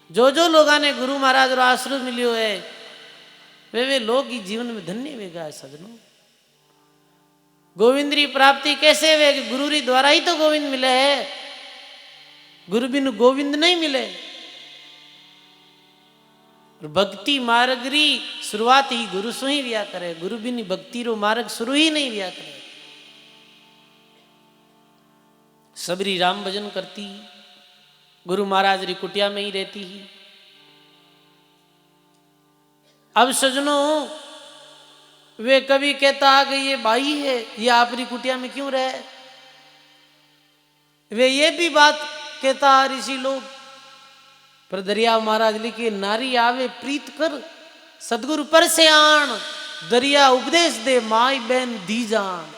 जो जो लोगों ने गुरु महाराज रो आश्रय मिलियो है वे लोग ही जीवन में धन्य वेगा है सजनों। गोविंद री प्राप्ति कैसे वे? गुरु री द्वारा ही तो गोविंद मिले है, गुरु बिनु गोविंद नहीं मिले। भक्ति मार्ग री शुरुआत ही गुरु सु ही व्या करे, गुरु बिनु भक्ति रो मार्ग शुरू ही नहीं व्या करे। सबरी राम भजन करती, गुरु महाराज री कुटिया में ही रहती ही। अब सजनों वे कभी कहता आ गई ये भाई है, ये आपरी कुटिया में क्यों रहे? वे ये भी बात कहता ऋषि लोग, पर दरिया महाराज लिखे नारी आवे प्रीत कर, सदगुरु पर से आन, दरिया उपदेश दे माई बहन दी जान।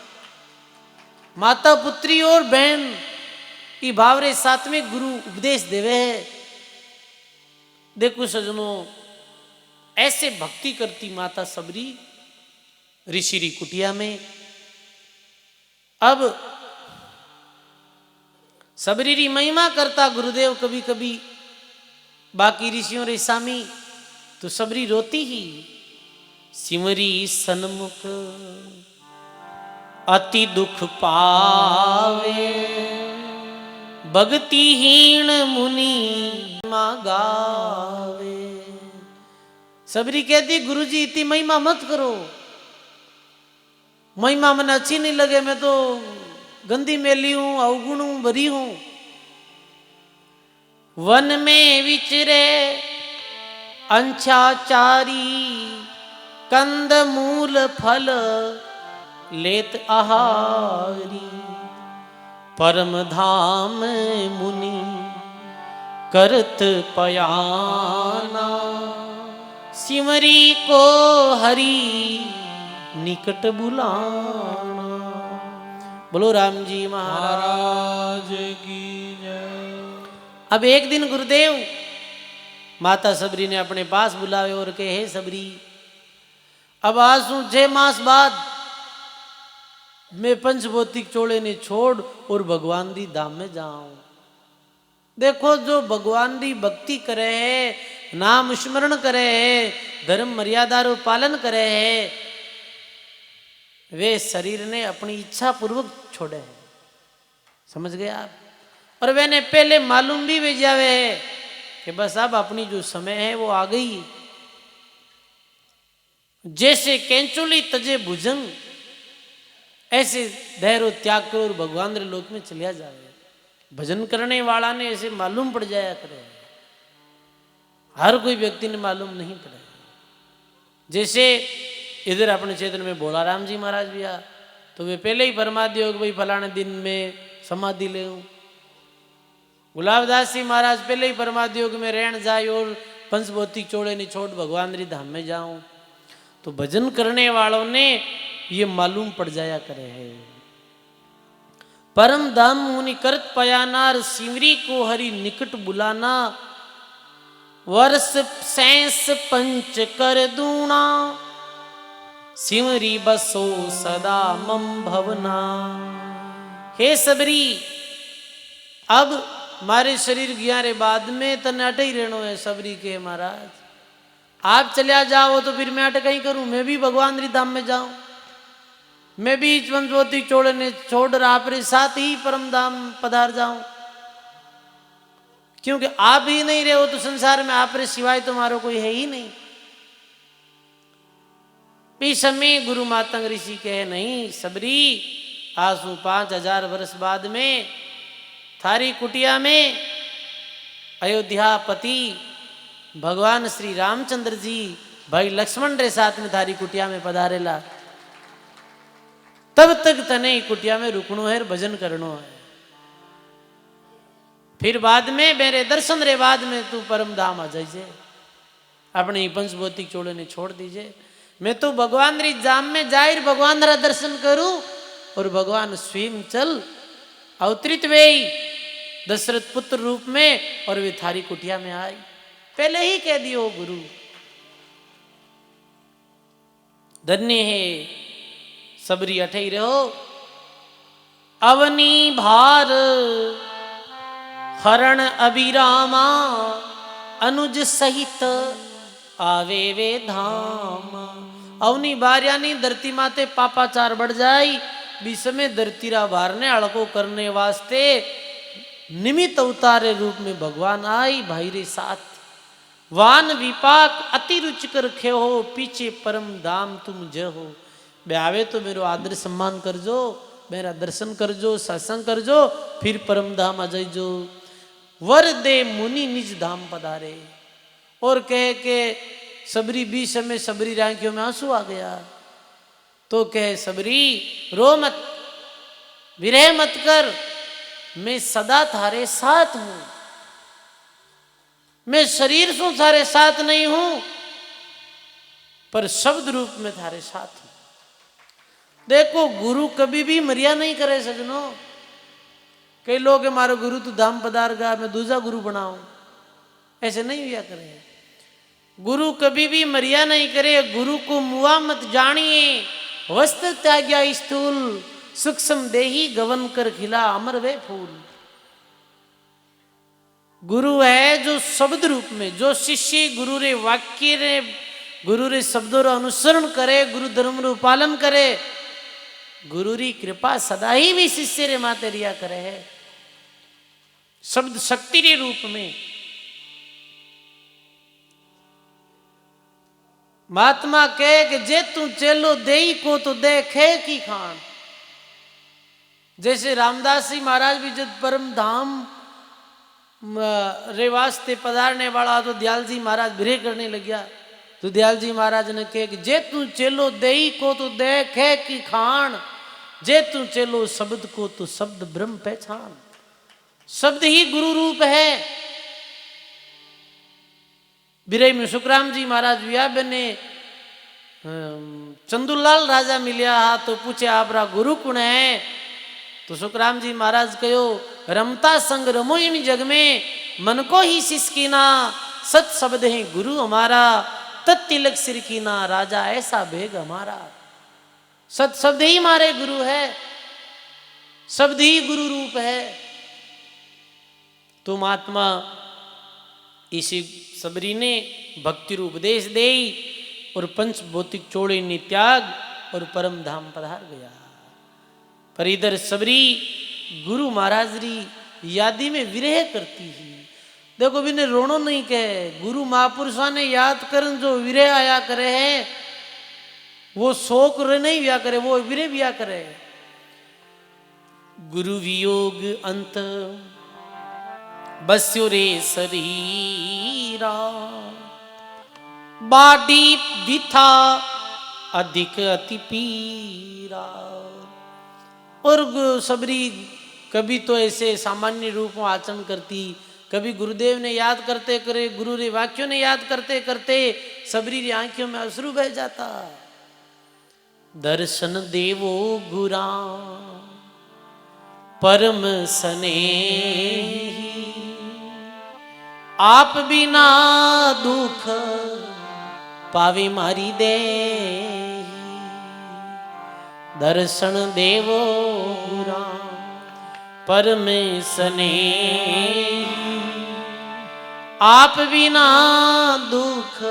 माता पुत्री और बहन ई भावरे साथ में गुरु उपदेश देवे है। देखो सजनों ऐसे भक्ति करती माता सबरी ऋषि री कुटिया में। अब सबरी री महिमा करता गुरुदेव कभी कभी बाकी ऋषियों रे सामी, तो सबरी रोती ही सिमरी सन्मुख अति दुख पावे, भक्तिहीन मुनि गावे। सबरी कहती गुरुजी इतनी महिमा मत करो, महिमा मन अच्छी नहीं लगे, मैं तो गंदी मेली हूं, अवगुण हूं, भरी हूं। वन में विचरे अंशाचारी, कंद मूल फल लेत आहारी। परम धाम मुनि करत पयाना, सिमरी को हरि निकट बुलाना। बोलो राम जी महाराज की जय। अब एक दिन गुरुदेव माता सबरी ने अपने पास बुलावे और कहे हे सबरी, अब आज 6 मास बाद मैं पंचभौतिक चोड़े ने छोड़ और भगवान दी धाम में जाऊं। देखो जो भगवान दी भक्ति करे है, नाम स्मरण करे है, धर्म मर्यादा रो पालन करे है, वे शरीर ने अपनी इच्छा पूर्वक छोड़े है। समझ गए आप? और वे ने पहले मालूम भी वे जावे है कि बस अब अपनी जो समय है वो आ गई। जैसे कैंचुली तजे भुजंग, ऐसे धैर्य त्याग करो और भगवान रे लोक में चलिया जावे। भजन करने वाला ने ऐसे मालूम पड़ जाया करे, हर कोई व्यक्ति ने मालूम नहीं पड़े। जैसे इधर अपने क्षेत्र में भोला राम जी महाराज भी आ, तो वे पहले ही फरमा दियो कि भाई फलाने दिन में समाधि ले। गुलाबदास जी महाराज पहले ही फरमा दियो कि मैं रहन जाए और पंचभौतिक चोड़े नहीं छोड़ भगवान री धाम में जाऊं। तो भजन करने वालों ने ये मालूम पड़ जाया करे है। परम धाम मुनि करत पयानार, सिमरी को हरि निकट बुलाना। वर्ष सैंस पंच कर दूना, सिमरी बसो सदा मम भवना। हे सबरी, अब मारे शरीर गया रे बाद में तने अट ही रहनो है। सबरी के महाराज आप चलिया जाओ तो फिर मैं अट कहीं करूं, मैं भी भगवान री धाम में जाऊं, मैं भी पंचवती चोड़े ने छोड़ आप रे साथ ही परम धाम पधार जाऊं। क्योंकि आप ही नहीं रहे हो तो संसार में आप रे सिवाय तुम्हारा कोई है ही नहीं। इस समय गुरु मातंग ऋषि कहे नहीं सबरी, आसू 5000 वर्ष बाद में थारी कुटिया में अयोध्यापति भगवान श्री रामचंद्र जी भाई लक्ष्मण रे साथ में थारी कुटिया में पधारेला। तब तक तने कुटिया में रुकनो है, भजन करनो है। फिर बाद में मेरे दर्शन रे बाद में तू परम धाम आ जाइए, अपने पंचभौतिक चोड़े ने छोड़ दीजिए। मैं तो भगवान री जाम में जाहिर भगवान रा दर्शन करूं और भगवान स्वयं चल अवतरित वे दशरथ पुत्र रूप में और वे थारी कुटिया में आई। पहले ही कह दियो गुरु। धन्य है सबरी अठई रहो। अवनी भार हरण अभिरामा, अनुज सहित आवे वे धाम। अवनी भार यानी धरती माते पापाचार बढ़ जाई, बीच में धरती रा भार ने अड़को करने वास्ते निमित्त अवतारे रूप में भगवान आई भाई रे साथ। वान विपाक अति रुचिकर खे हो, पीछे परम धाम तुम जय हो। ब्यावे तो मेरो आदर सम्मान कर जो, मेरा दर्शन कर जो, सत्संग कर जो, फिर परम धाम आ जाई जो। वर दे मुनि निज धाम पधारे। और कहे के सबरी बीच में सबरी आंखों में आंसू आ गया तो कहे सबरी रो मत, विरह मत कर, मैं सदा थारे साथ हूं। मैं शरीर से थारे साथ नहीं हूं पर शब्द रूप में थारे साथ हूं। देखो गुरु कभी भी मरिया नहीं करे सजनो। कई लोग हमारे गुरु तो धाम पधार गया, मैं दूसरा गुरु बनाऊं, ऐसे नहीं हुआ करे। गुरु कभी भी मरिया नहीं करे। गुरु को मुआ मत जानिए, वस्त्र त्याग्या स्थूल, सूक्ष्म देही गवन कर खिला अमर वे फूल। गुरु है जो शब्द रूप में, जो शिष्य गुरु रे वाक्य रे गुरु रे शब्दों रो अनुसरण करे, गुरु धर्म रो पालन करे, गुरु री कृपा सदा ही भी शिष्य रे माते रिया करे है। शब्द शक्ति रे रूप में महात्मा कहे कि जे तू चेलो देई को तो देखे की खान। जैसे रामदास जी महाराज भी जब परम धाम रे वास्ते पधारने वाला तो दयाल जी महाराज बिरे करने लग गया। तो दयाल जी महाराज ने कहे कि जे तू चेलो देई को तो देखे की खान, जे तू चेलो शब्द को तो शब्द ब्रह्म पहचान। शब्द ही गुरु रूप है। बिरई में सुखराम जी महाराज व्याब ने चंदूलाल राजा मिलिया तो पूछे आपरा गुरु कुण है। तो सुखराम जी महाराज कहो रमता संग रमो इन जग में, मन को ही सिसकीना, सत शब्द है गुरु हमारा, तत्तिलक सिर कीना, राजा ऐसा बेग हमारा। सत शब्द ही हमारे गुरु है, शब्द ही गुरु रूप है। तो महात्मा इसी सबरी ने भक्ति रूप उपदेश दे और पंच भौतिक चोड़े ने त्याग और परम धाम पधार गया। पर इधर सबरी गुरु महाराज री यादी में विरह करती ही। देखो बिने रोनो नहीं कहे, गुरु महापुरुषा ने याद करन जो विरह आया करे है वो शोक नहीं व्या करे, वो विरह व्या करे। गुरु वियोग अंत बस्यो रे शरीरा, बाडी बिथा अधिक अति पीरा। और सबरी कभी तो ऐसे सामान्य रूप में आचरण करती, कभी गुरुदेव ने याद करते करे, गुरु रे वाक्यों ने याद करते करते सबरी री आंखों में अश्रु बह जाता। दर्शन देवो गुरा परम स्नेही, आप बिना दुख पावे मारी दे, दर्शन देवो राम परम स्नेही, आप बिना दुख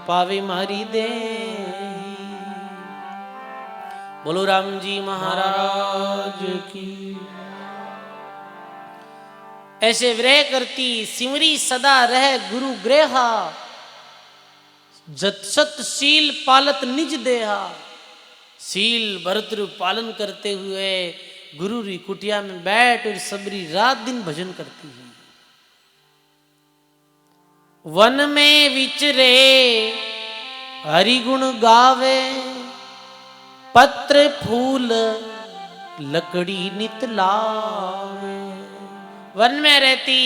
पावे मारी दे। बोलो राम जी महाराज की। ऐसे विरह करती सिमरी सदा रह गुरु ग्रेहा, जत सत शील पालत निज देहा। शील भरतरु पालन करते हुए गुरु री कुटिया में बैठ और सबरी रात दिन भजन करती है। वन में विचरे हरि गुण गावे, पत्र फूल लकड़ी नित लावे। वन में रहती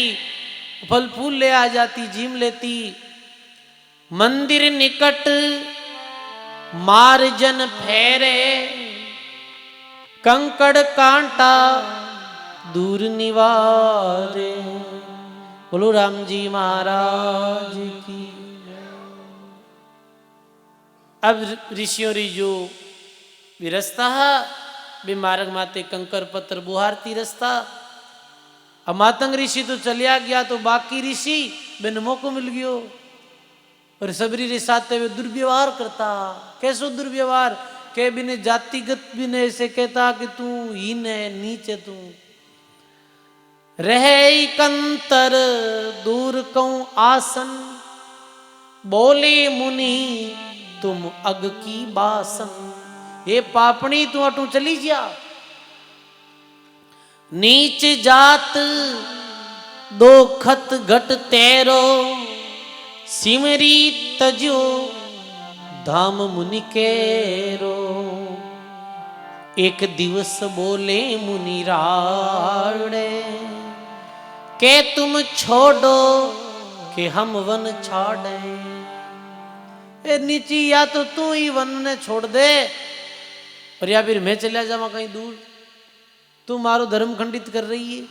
फल फूल ले आ जाती, जीम लेती। मंदिर निकट मार्जन फेरे, कंकड़ कांटा दूर निवारे। बोलो राम जी महाराज की। अब ऋषियों री जो विरस्ता बे मार्ग माते कंकर पत्थर बुहारती रस्ता। अब मातंग ऋषि तो चलिया गया, तो बाकी ऋषि बिन मौको मिल गयो और सबरी रे साथ वे दुर्व्यवहार करता। कैसो दुर्व्यवहार के बिने जातिगत बिने ऐसे कहता कि तू हीन है, नीच है तू। रहे कंतर दूर कऊं आसन, बोले मुनि तुम अग की बासन। ये पापणी तू अटू चली जा। नीच जात दो खत घट तेरो, सिमरी तजो धाम मुनि केरो। एक दिवस बोले मुनि राणे, के तुम छोड़ो कि हम वन छाड़े। ए नीची, या तो तू ही वन ने छोड़ दे और या फिर मैं चला जावा कहीं दूर। तू मारो धर्म खंडित कर रही है।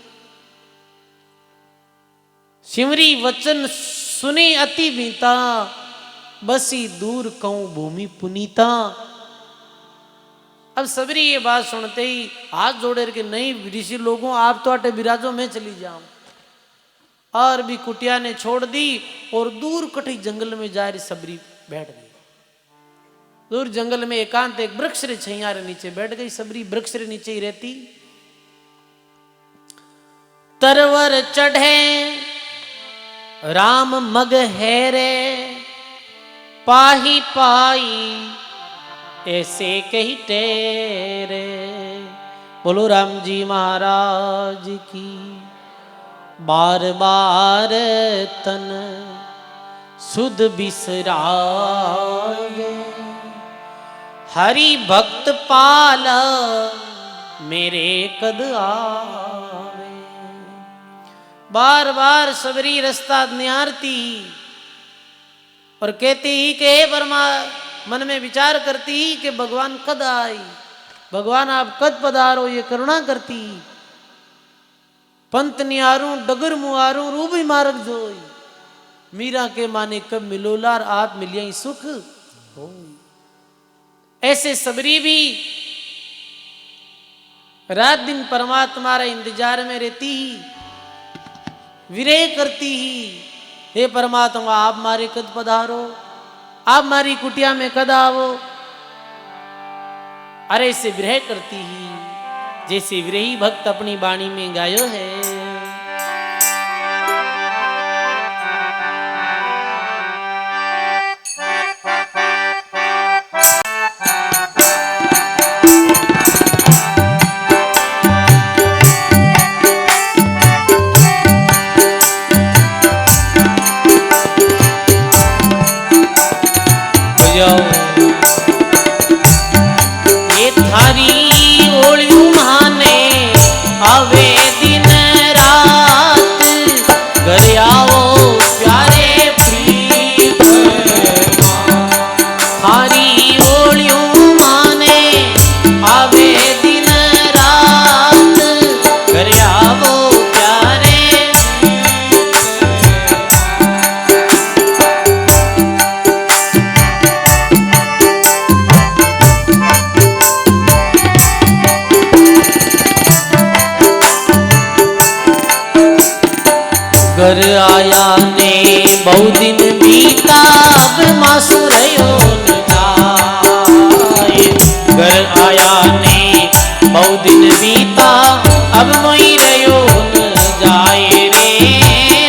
सिमरी वचन सुनी अति बीता, बसी दूर कहूं भूमि पुनीता। अब सबरी ये बात सुनते ही हाथ जोड़े के नहीं ऋषि लोगों, आप तो अटे विराजो, मैं चली जाऊं। और भी कुटिया ने छोड़ दी और दूर कटी जंगल में जा रही सबरी बैठ गई। दूर जंगल में एकांत एक वृक्ष रे छैया रे नीचे बैठ गई सबरी। वृक्ष रे नीचे ही रहती। तरवर चढ़े राम मग हेरे, पाही पाई ऐसे कही टेरे। बोलो राम जी महाराज की। बार बार तन सुध बिसराए, हरि भक्त पाल मेरे कद आवे। बार बार सबरी रास्ता निहारती और कहती ही कि हे परमा, मन में विचार करती ही कि भगवान कद आई, भगवान आप कद पधारो, ये करुणा करती। पंत निहारूं डगर मुहारूं रूबी मार्ग जोई, मीरा के माने कब मिलोलार आप मिलिया सुख हो। ऐसे सबरी भी रात दिन परमात्मा रे इंतजार में रहती ही, विरह करती ही। हे परमात्मा, आप मारे कद पधारो, आप मारी कुटिया में कद आवो। अरे से विरह करती ही, जैसे विरही भक्त अपनी वाणी में गायो है। ये थारी ओलियों माने आवे दिन घर आया ने बहु दिन बीता अब मास रहो न जाए। घर आया ने बहु दिन बीता अब मोई रहो न जाए रे,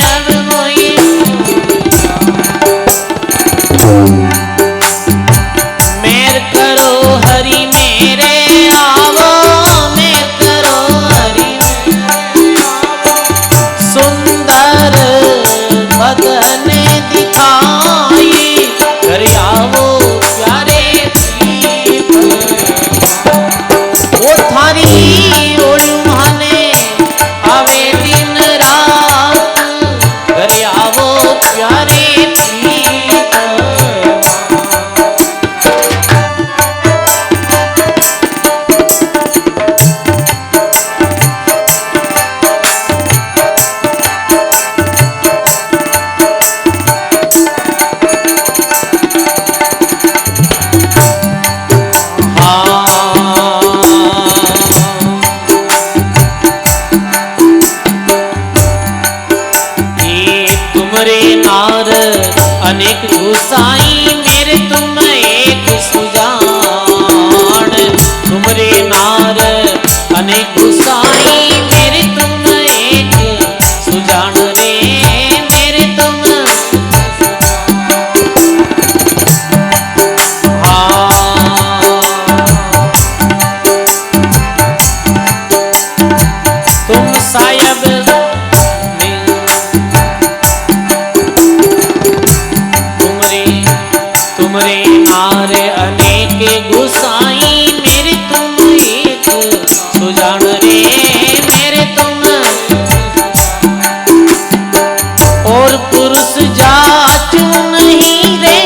अब मोई। मेर करो हरि मेरे आवो, मेर करो हरि सुंदर बदन दिखाई। घर आवो प्यारे प्रीत, वो थारी ओळी माने आवे दिन रात। घर आवो प्यारे प्रीत, अनेक गुसाई मेरे तुम एक सुजान। तुमरे नार अनेक गुसाई मेरे तुम एक सुजान रे, मेरे तुम। तुम सायब तुमरे नार अनेक गुसाई मेरे तुम एक सुजान रे, मेरे तुम। और पुरुष जाचू नहीं रे,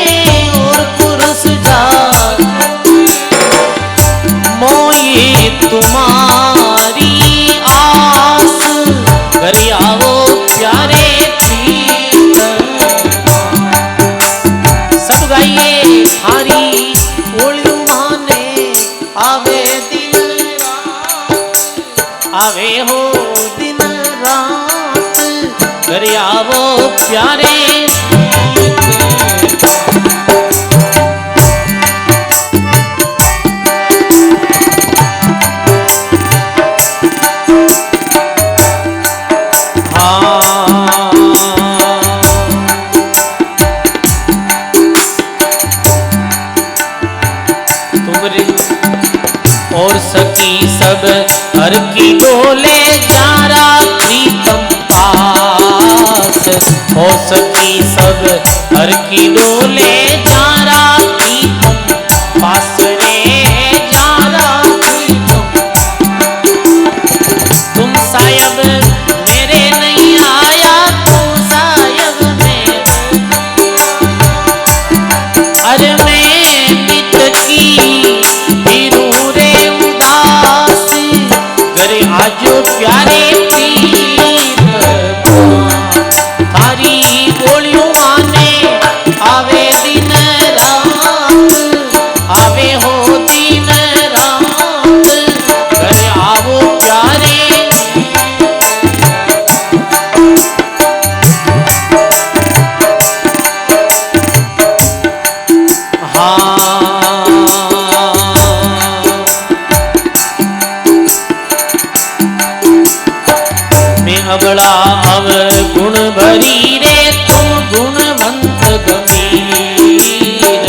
और पुरुष जाचू मोई तुम्हारी आस। घर आवो प्यारे प्रीत, सब गाइए। थारी ओळियों माने आवे दिन रात, आवे हो दिन रात। घर आवो प्यारे और सखी सब हर की डोले जारा प्रीतम पास। और सखी सब हर की डोले जारा प्रीतम पास रे, जारा प्रीतम। तुम सायब मेरे नहीं आया, तुम सायब मेरे। अरे मैं नित की आजो प्यारे प्रीत, थारी ओळियों माने आवे दिन रात, आवे हो दिन रात। घर आवो प्यारे अबड़ा अव गुण भरी रे, तुम गुणवंत गंभीर।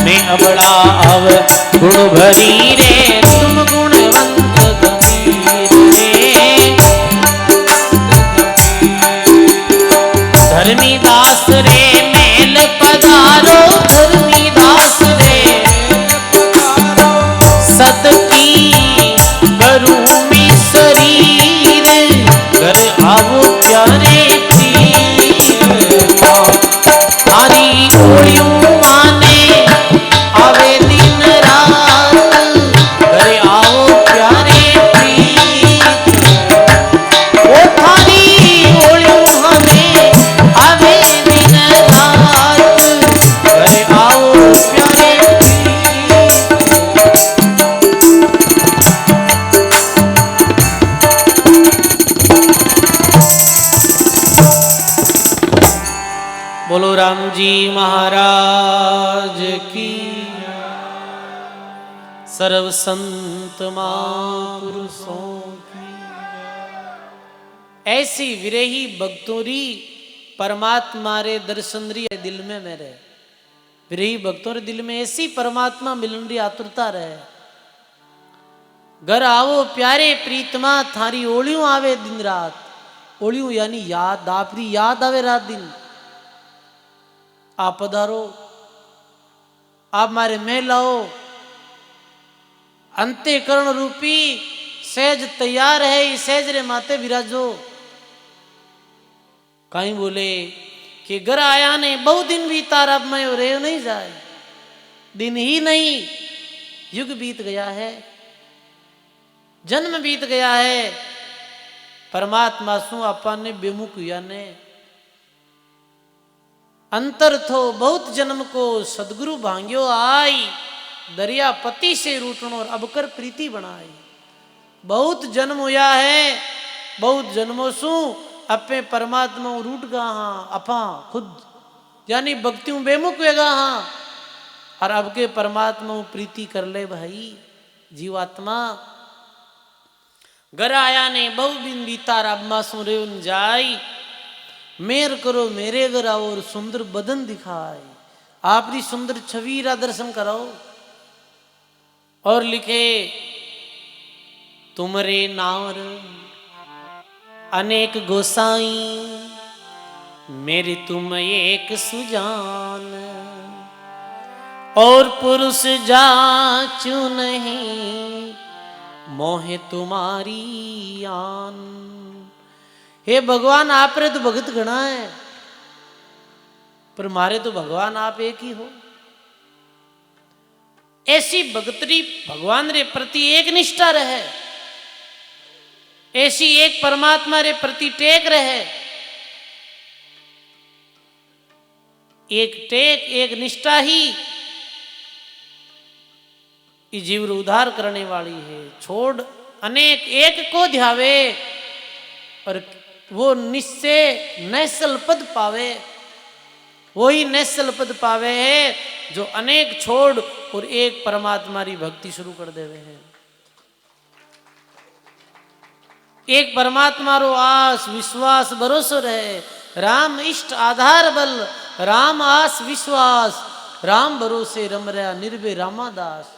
मैं अबड़ा अव गुण भरी रे, तुम गुणवंत गंभीर रे। धर्मी दास रे मेल पधारो, धर्मी दास रे सतकी करूं मैं शरीर। घर आवो प्यारे प्रीत, थारी ओळियों माने आवे दिन रात। घर आओ प्यारे प्रीत, ओ थारी ओळियों माने आवे दिन रात। बोलो राम जी महाराज की। सर्व संत महापुरुषों की। ऐसी विरही भक्तोरी परमात्मा रे दर्शन री दिल में मेरे विरही भक्तों रे दिल में ऐसी परमात्मा मिलन री आतुरता रहे। घर आवो प्यारे प्रीतमा थारी ओलियों आवे दिन रात। ओलियों यानी याद, आपरी याद आवे रात दिन। आप पधारो, आप मारे महल आओ। अंत्यकरण रूपी सहज तैयार है, सहज रे माते विराजो। कहीं बोले कि घर आया ने बहुत दिन बीता, अब मैं रे नहीं जाए। दिन ही नहीं युग बीत गया है, जन्म बीत गया है। परमात्मा सु अपन ने बेमुख हुआ ने अंतर थो बहुत जन्म को सदगुरु भांग्यो आई। दरिया पति से रूटनो और अब कर प्रीति बनाई। बहुत जन्म हुआ है, बहुत जन्मों सु अपे परमात्मा रूट गा हाँ अपा खुद यानी भक्ति बेमुख वेगा हाँ। और अब के परमात्मा प्रीति कर ले भाई जीवात्मा। घर आया ने बहु दिन बीता अब मासू रे जाई। मेर करो मेरे घर आओ और सुंदर बदन दिखाए। आपरी सुंदर छवि रा दर्शन कराओ। और लिखे तुमरे नार अनेक गोसाई, मेरी तुम एक सुजान। और पुरुष जाचू नहीं, मोहे तुम्हारी आन। हे भगवान आप रे तो भगत गणा है, पर मारे तो भगवान आप एक ही हो। ऐसी भगतरी भगवान रे प्रति एक निष्ठा रहे, ऐसी एक परमात्मा रे प्रति टेक रहे। एक टेक एक निष्ठा ही जीव उद्धार करने वाली है। छोड़ अनेक एक को ध्यावे और वो निश्चय नैसल पद पावे। वही नैसल पद पावे है जो अनेक छोड़ और एक परमात्मा री भक्ति शुरू कर देवे हैं। एक परमात्मा रो आस विश्वास भरोसो रहे। राम इष्ट आधार बल, राम आस विश्वास, राम भरोसे रम रहा निर्भय रामादास।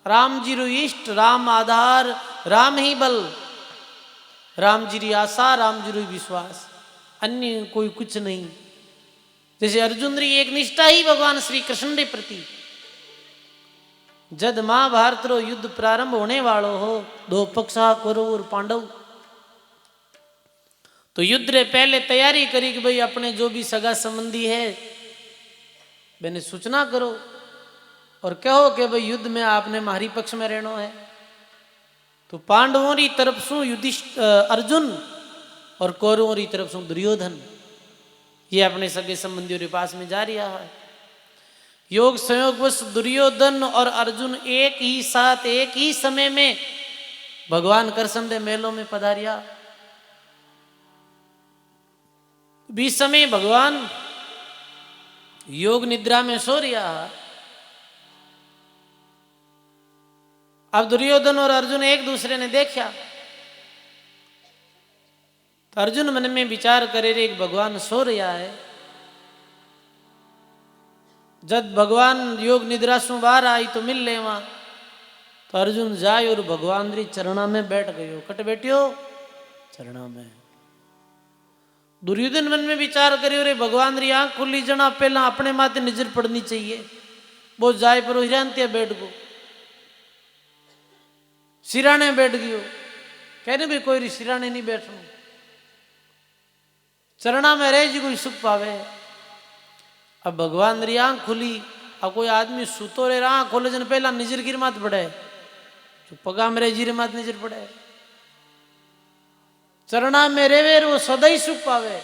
राम जी रो इष्ट, राम आधार, राम ही बल, राम जी री आशा, राम जी रो विश्वास, अन्य कोई कुछ नहीं। जैसे अर्जुन री एक निष्ठा ही भगवान श्री कृष्ण रे प्रति। जद महाभारत रो युद्ध प्रारंभ होने वालो हो, दो पक्ष कौरव और पांडव, तो युद्ध रे पहले तैयारी करी कि भाई अपने जो भी सगा संबंधी है मैंने सूचना करो और कहो कि भाई युद्ध में आपने मारी पक्ष में रहना है। तो पांडवों की तरफ से युधिष्ठिर अर्जुन और कौरवों की तरफ से दुर्योधन, ये अपने सगे संबंधियों के पास में जा रहा है। योग संयोगवश दुर्योधन और अर्जुन एक ही साथ एक ही समय में भगवान कृष्ण के मेलों में पधारिया। बीच समय भगवान योग निद्रा में सो रहा है। अब दुर्योधन और अर्जुन एक दूसरे ने देखा तो अर्जुन मन में विचार करे रे भगवान सो रहा है। जब भगवान योग निद्रा से बाहर आई तो मिल ले वहां। तो अर्जुन जाए और भगवान री चरणा में बैठ गयो। कट बैठियो चरणा में। दुर्योधन मन में विचार करियो रे भगवान री आंख खुली जना पहला अपने माथे नजर पड़नी चाहिए। वो जाए पर हिरानतिया बैठ गो, सिराने बैठ गयो। कहने भाई कोई सिराने नहीं बैठना, चरणा में रह जी कोई सुख पावे। अब भगवान री आंख खुली। अब कोई आदमी सुतो रे आंख खोले जन पहला नजर गिर मात पड़े, जो पगा में जी मात नजर पड़े। चरणा में रेवे वो सदा ही सुख पावे।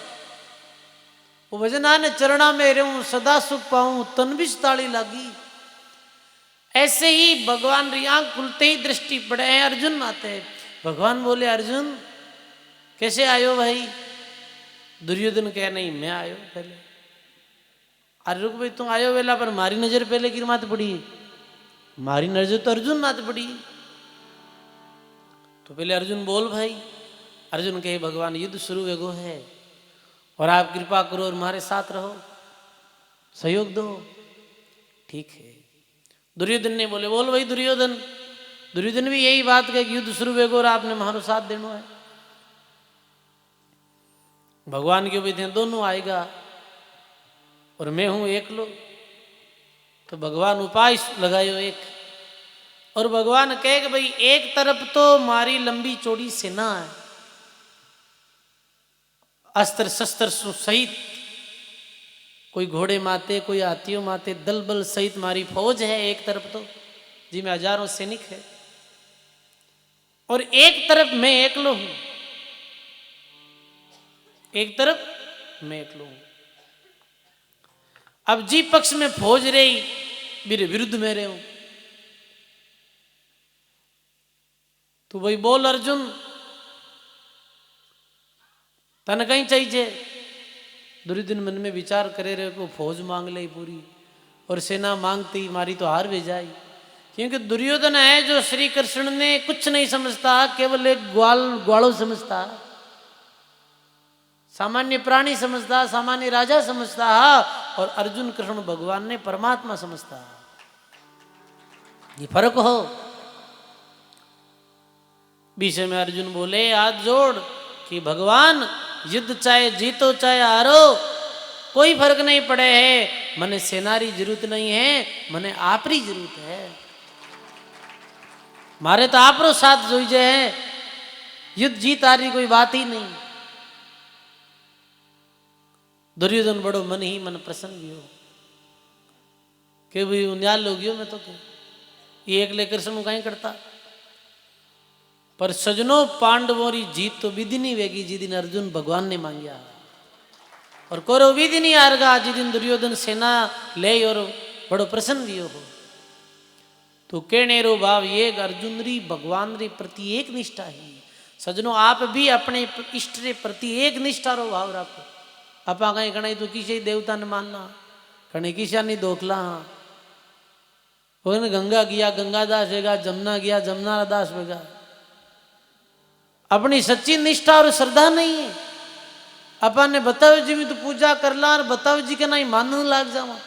वो भजना ने चरणा में रहूं सदा सुख पाऊं, तन भी ताली लागी। ऐसे ही भगवान री आंख खुलते ही दृष्टि पड़े हैं अर्जुन माते। भगवान बोले अर्जुन कैसे आयो भाई? दुर्योधन कह नहीं मैं आयो पहले। अरे रुक भाई तुम आयो वेला पर मारी नजर पहले की मात पड़ी, मारी नजर तो अर्जुन मात पड़ी। तो पहले अर्जुन बोल भाई। अर्जुन कहे भगवान युद्ध शुरू वेगो है और आप कृपा करो और हमारे साथ रहो, सहयोग दो। ठीक है। दुर्योधन ने बोले बोल भाई दुर्योधन। दुर्योधन भी यही बात कहे कि युद्ध शुरू वेगो और आपने हमारो साथ देना है। भगवान के भी थे दोनों आएगा और मैं हूं एक लो। तो भगवान उपाय लगायो एक, और भगवान कहे कि भाई एक तरफ तो मारी लंबी चौड़ी सेना है, अस्त्र शस्त्र सहित, कोई घोड़े माते कोई हाथियों माते दल बल सहित मारी फौज है एक तरफ तो, जिसमें हजारों सैनिक है, और एक तरफ मैं एकलो हूं, एक तरफ मैं एकलो हूं। अब जी पक्ष में फौज रही मेरे विरुद्ध में रहे हूं। तो भाई बोल अर्जुन तन कहीं चाहिए। दुर्योधन मन में विचार करे रहे को फौज मांग ले पूरी, और सेना मांगती मारी तो हार भी जाए। क्योंकि दुर्योधन है जो श्री कृष्ण ने कुछ नहीं समझता, केवल एक ग्वालों समझता, सामान्य प्राणी समझता, सामान्य राजा समझता, और अर्जुन कृष्ण भगवान ने परमात्मा समझता। ये फर्क हो। बीच में अर्जुन बोले हाथ जोड़ कि भगवान युद्ध चाहे जीतो चाहे हारो कोई फर्क नहीं पड़े है, मने सेनारी जरूरत नहीं है, मने आपरी जरूरत है। मारे तो आपरो साथ जोईजे है, युद्ध जीत हारी कोई बात ही नहीं। दुर्योधन बड़ो मन ही मन प्रसन्न भी हो कि भाई उन्याल हो गयो मैं तो ये एक लेकर कृष्ण कहीं करता। पर सजनों पांडवों री जीत तो विधि नहीं वेगी जिस दिन अर्जुन भगवान ने मांगिया, और कौरव विधि नहीं हारगा जिस दिन दुर्योधन सेना ले और बड़ो प्रसन्न भी हो। तो कहने रो भाव ये अर्जुन री भगवान रे प्रति एक निष्ठा ही। सजनों आप भी अपने इष्ट रे प्रति एक निष्ठा रो भाव रखो। आपा कहीं कहीं तो किसी देवता ने मानना, कहीं किसा नहीं दोखला। गंगा गया गंगा दास होगा, जमुना गया जमुना दास होगा। अपनी सच्ची निष्ठा और श्रद्धा नहीं है। अपन ने बताओ जी में तो पूजा कर ला और बताओ जी के नहीं मानने लग जावा,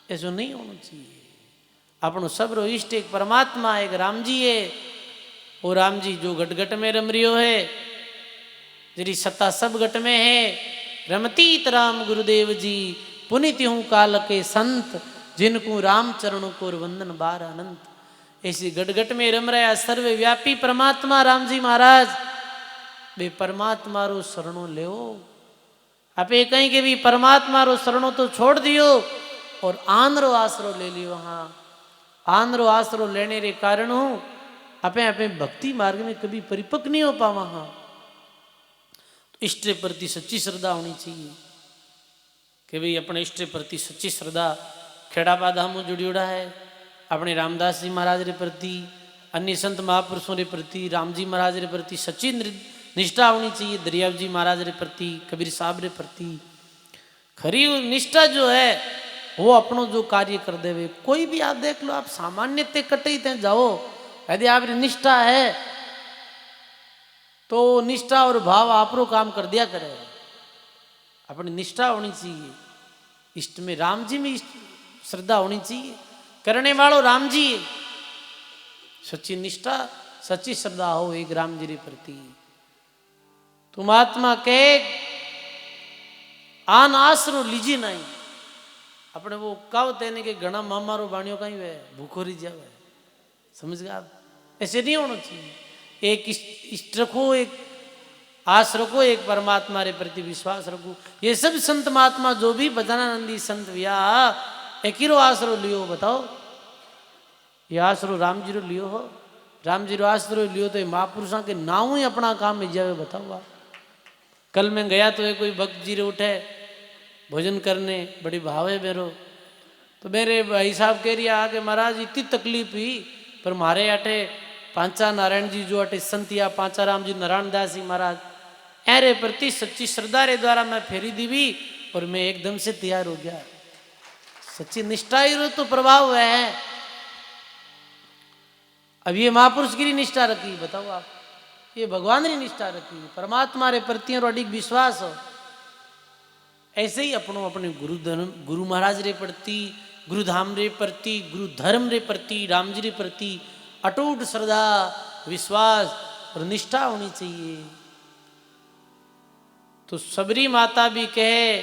ऐसा नहीं होना चाहिए। अपनो सबरो इष्ट एक परमात्मा एक राम जी है। वो राम जी जो घट घट में रम रियो है, जिरी सत्ता सब घट में है। रमतीत राम गुरुदेव जी पुनित हूँ काल के संत, जिनको राम चरणों को वंदन बार अनंत। ऐसी घट घट में रम रहा सर्वव्यापी परमात्मा राम जी महाराज। बे परमात्मा रो शरणों ले। आप कहीं के भी परमात्मा रो शरणों तो छोड़ दियो और आंध्रो आसरो ले लियो। हाँ आंध्रो आसरो लेने रे कारण हूँ आपे आपे भक्ति मार्ग में कभी परिपक्व नहीं हो पावा। हाँ तो इष्ट प्रति सच्ची श्रद्धा होनी चाहिए कि भाई अपने इष्ट प्रति सच्ची श्रद्धा खेड़ा बाधामो जुड़ियोड़ा है। अपने रामदास जी महाराज रे प्रति, अन्य संत महापुरुषों रे प्रति, राम जी महाराज रे प्रति सच्ची निष्ठा होनी चाहिए। दरियाव जी महाराज रे प्रति, कबीर साहब रे प्रति खरी निष्ठा जो है वो अपनों जो कार्य कर देवे। कोई भी आप देख लो, आप सामान्य ते कटे ते जाओ, यदि आप निष्ठा है तो निष्ठा और भाव आपरो काम कर दिया करे। अपनी निष्ठा होनी चाहिए इष्ट में, राम जी में श्रद्धा होनी चाहिए। करने वालों राम जी, सच्ची निष्ठा सच्ची श्रद्धा हो एक राम जी के प्रति। तुम आत्मा के आन आसरो लीजिए नहीं। अपने वो कव तेने के घना मामारो बाणियों कहीं वे भूखो रही जावे, समझ गए आप? ऐसे नहीं होना चाहिए। एक इष्ट रखो, एक आस रखो, एक परमात्मा रे प्रति विश्वास रखो। ये सब संत महात्मा जो भी बजानानंदी संत भैया एक ही आसरो लियो। बताओ ये आसरो राम जी रो लियो हो, राम जी रो आसरो लियो तो महापुरुषों के नाम ही अपना काम में जावे। बताओ आप, कल मैं गया तो कोई भक्त जी रे उठे भोजन करने, बड़ी भाव है मेरो। तो मेरे भाई साहब कह रही आगे महाराज इतनी तकलीफ हुई, पर मारे अटे पांचा नारायण जी जो अटे संतिया पांचा राम जी नारायण दास जी महाराज ऐरे प्रति सच्ची श्रद्धा रे द्वारा मैं फेरी दीवी और मैं एकदम से तैयार हो गया। सच्ची निष्ठा ही तो प्रभाव है। अब ये महापुरुष की निष्ठा रखी, बताओ आप, ये भगवान ने निष्ठा रखी, परमात्मा रे प्रति और अधिक विश्वास हो। ऐसे ही अपनों अपने गुरु महाराज रे प्रति, गुरु धाम रे प्रति, गुरु धर्म रे प्रति, राम जी रे प्रति अटूट श्रद्धा, विश्वास और निष्ठा होनी चाहिए। तो सबरी माता भी कहे,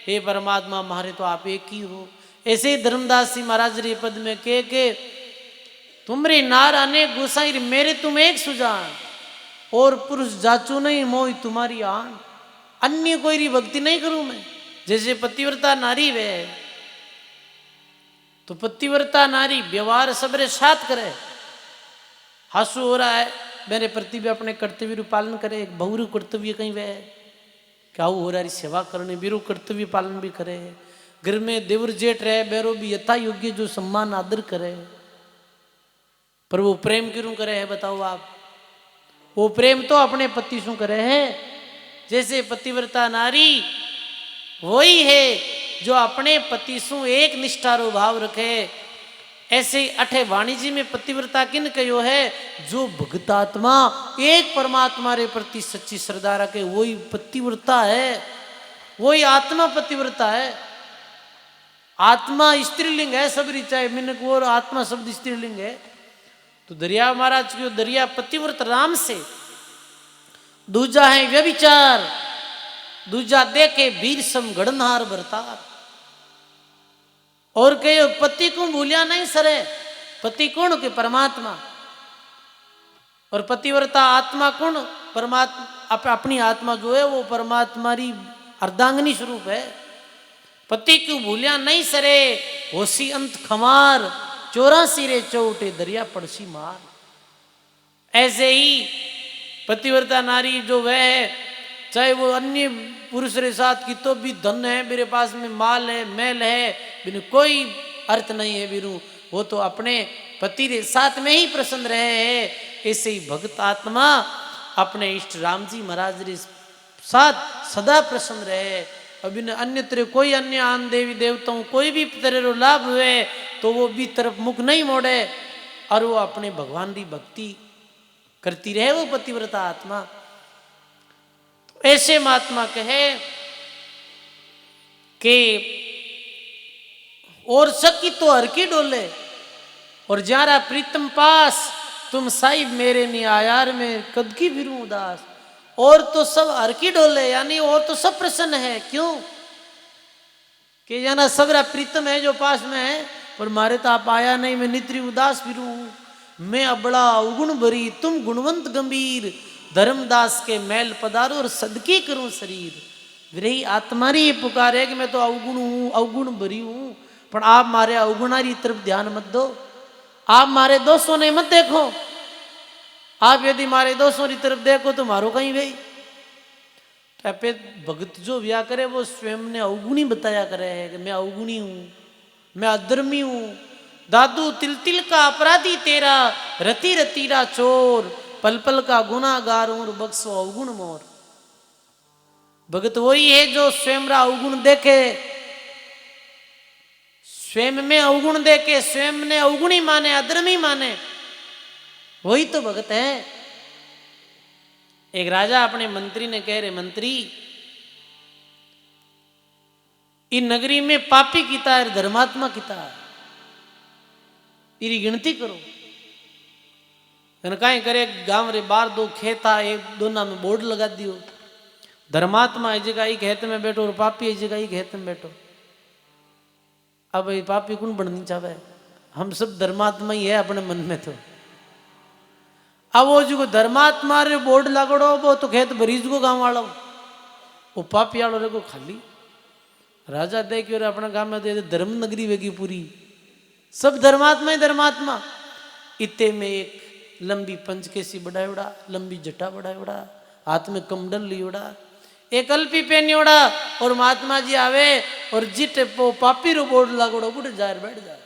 हे परमात्मा हमारे तो आप एक ही हो। ऐसे ही धर्मदास जी महाराज रे पद में कह के, तुमरे नार आने गोसाई रे मेरे तुम एक सुजान, और पुरुष जाचू नहीं मोई तुम्हारी आन। अन्य कोई री भक्ति नहीं करूं मैं। जैसे पतिव्रता नारी वे, तो पतिव्रता नारी व्यवहार सबरे साथ करे। हासु हो रहा है, मेरे प्रति भी अपने कर्तव्य पालन करे। एक बहुरू कर्तव्य कहीं वे क्या हो रहा है, सेवा करने बीरो कर्तव्य पालन भी करे। घर में देवर जेठ रहे बेरो भी यथा योग्य जो सम्मान आदर करे। पर वो प्रेम क्यों करे है, बताओ आप। वो प्रेम तो अपने पति से करे है। जैसे पतिव्रता नारी वही है जो अपने पति से एक निष्ठारो भाव रखे। ऐसे अठे वाणी जी में पतिव्रता किन कहो है, जो भगतात्मा एक परमात्मा रे प्रति सच्ची श्रद्धा रखे, वही पतिव्रता है, वही आत्मा पतिव्रता है। आत्मा स्त्रीलिंग है सबरी, चाहे मिनक वो आत्मा शब्द स्त्रीलिंग है। तो दरिया महाराज की दरिया पतिव्रत राम से, दूजा है व्यभिचार, दूजा देखे वीर सम गणनहार बरतार। और कहो पति को भूलिया नहीं सरे, पति कौन के परमात्मा, और पतिव्रता आत्मा कौन, परमात्मा। अपनी आत्मा जो है वो परमात्मा री अर्धांगिनी स्वरूप है। पति को भूलिया नहीं सरे, होसी अंत खमार, 84 रे चौटे दरिया पड़सी मार। ऐसे ही पतिव्रता नारी जो वह है, चाहे वो अन्य पुरुष के साथ की तो भी धन है, मेरे पास में माल है, मैल है, बिनु कोई अर्थ नहीं है बिनु, वो तो अपने पति के साथ में ही प्रसन्न रहे है। ऐसे ही भक्त आत्मा अपने इष्ट राम जी महाराज के साथ सदा प्रसन्न रहे। अब इन अन्य तरह कोई अन्य आन देवी देवताओं कोई भी तरह लाभ हुए तो वो भी तरफ मुख नहीं मोड़े, और वो अपने भगवान की भक्ति करती रहे, वो पतिव्रता आत्मा। तो ऐसे महात्मा कहे कि और सकी तो हर की डोले, और जारा प्रीतम पास, तुम साहिब मेरे न्यायार में कद की फिरूं उदास। और तो सब हर की डोले, यानी और तो सब प्रसन्न है। क्यों कि जाना सबरा प्रीतम है जो पास में है, पर मारे तो आप आया नहीं, मैं नित्री उदास फिरूं। मैं अबड़ा अवगुण भरी, तुम गुणवंत गंभीर, धर्मदास के मैल पदारो और सदके करूं शरीर। विरही आत्मारी ये पुकार है कि मैं तो अवगुण हूं, अवगुण भरी हूं, पर आप मारे अवगुणारी तरफ ध्यान मत दो, आप मारे दोषों ने मत देखो। आप यदि मारे दोषों की तरफ देखो तो मारो कहीं भाई। पे भगत जो व्या करे वो स्वयं ने अवगुणी बताया करे है कि मैं अवगुणी हूं, मैं अधर्मी हूं। दादू तिल तिल का अपराधी तेरा, रति रतीरा चोर, पल पल का गुनागार हूं, बख्शो अवगुण मोर। भगत वही है जो स्वयं रा अवगुण देखे, स्वयं में अवगुण देखे, स्वयं ने अवगुणी माने, अधर्मी माने, वही तो भगत है। एक राजा अपने मंत्री ने कह रहे, मंत्री इन नगरी में पापी किता है, धर्मात्मा किता है, इरी गिनती करो। कहीं करे गांव रे बाहर दो खेत आ, एक दोना में बोर्ड लगा दियो, धर्मात्मा एक जगह ही खेत में बैठो और पापी एक जगह ही खेत में बैठो। अब ये पापी कौन बननी चाहे, हम सब धर्मात्मा ही है अपने मन में। तो अब वो जो धर्मात्मा रे बोर्ड लागड़ो वो तो खेत भरीज को गांव वाला, वो पापी वालों रे को खाली। राजा देखियो रे अपना गांव में दे धर्म नगरी वेगी पूरी, सब धर्मात्मा ही धर्मात्मा। इतने में एक लंबी पंचकेसी बढ़ायोड़ा, लंबी जटा बढ़ायोड़ा, हाथ में कमंडल लियोड़ा, एक अल्पी पहनियोड़ा, और महात्मा जी आवे और जिट वो पापी रो बोर्ड लागोड़ो बुढ़ जाए बैठ जाए।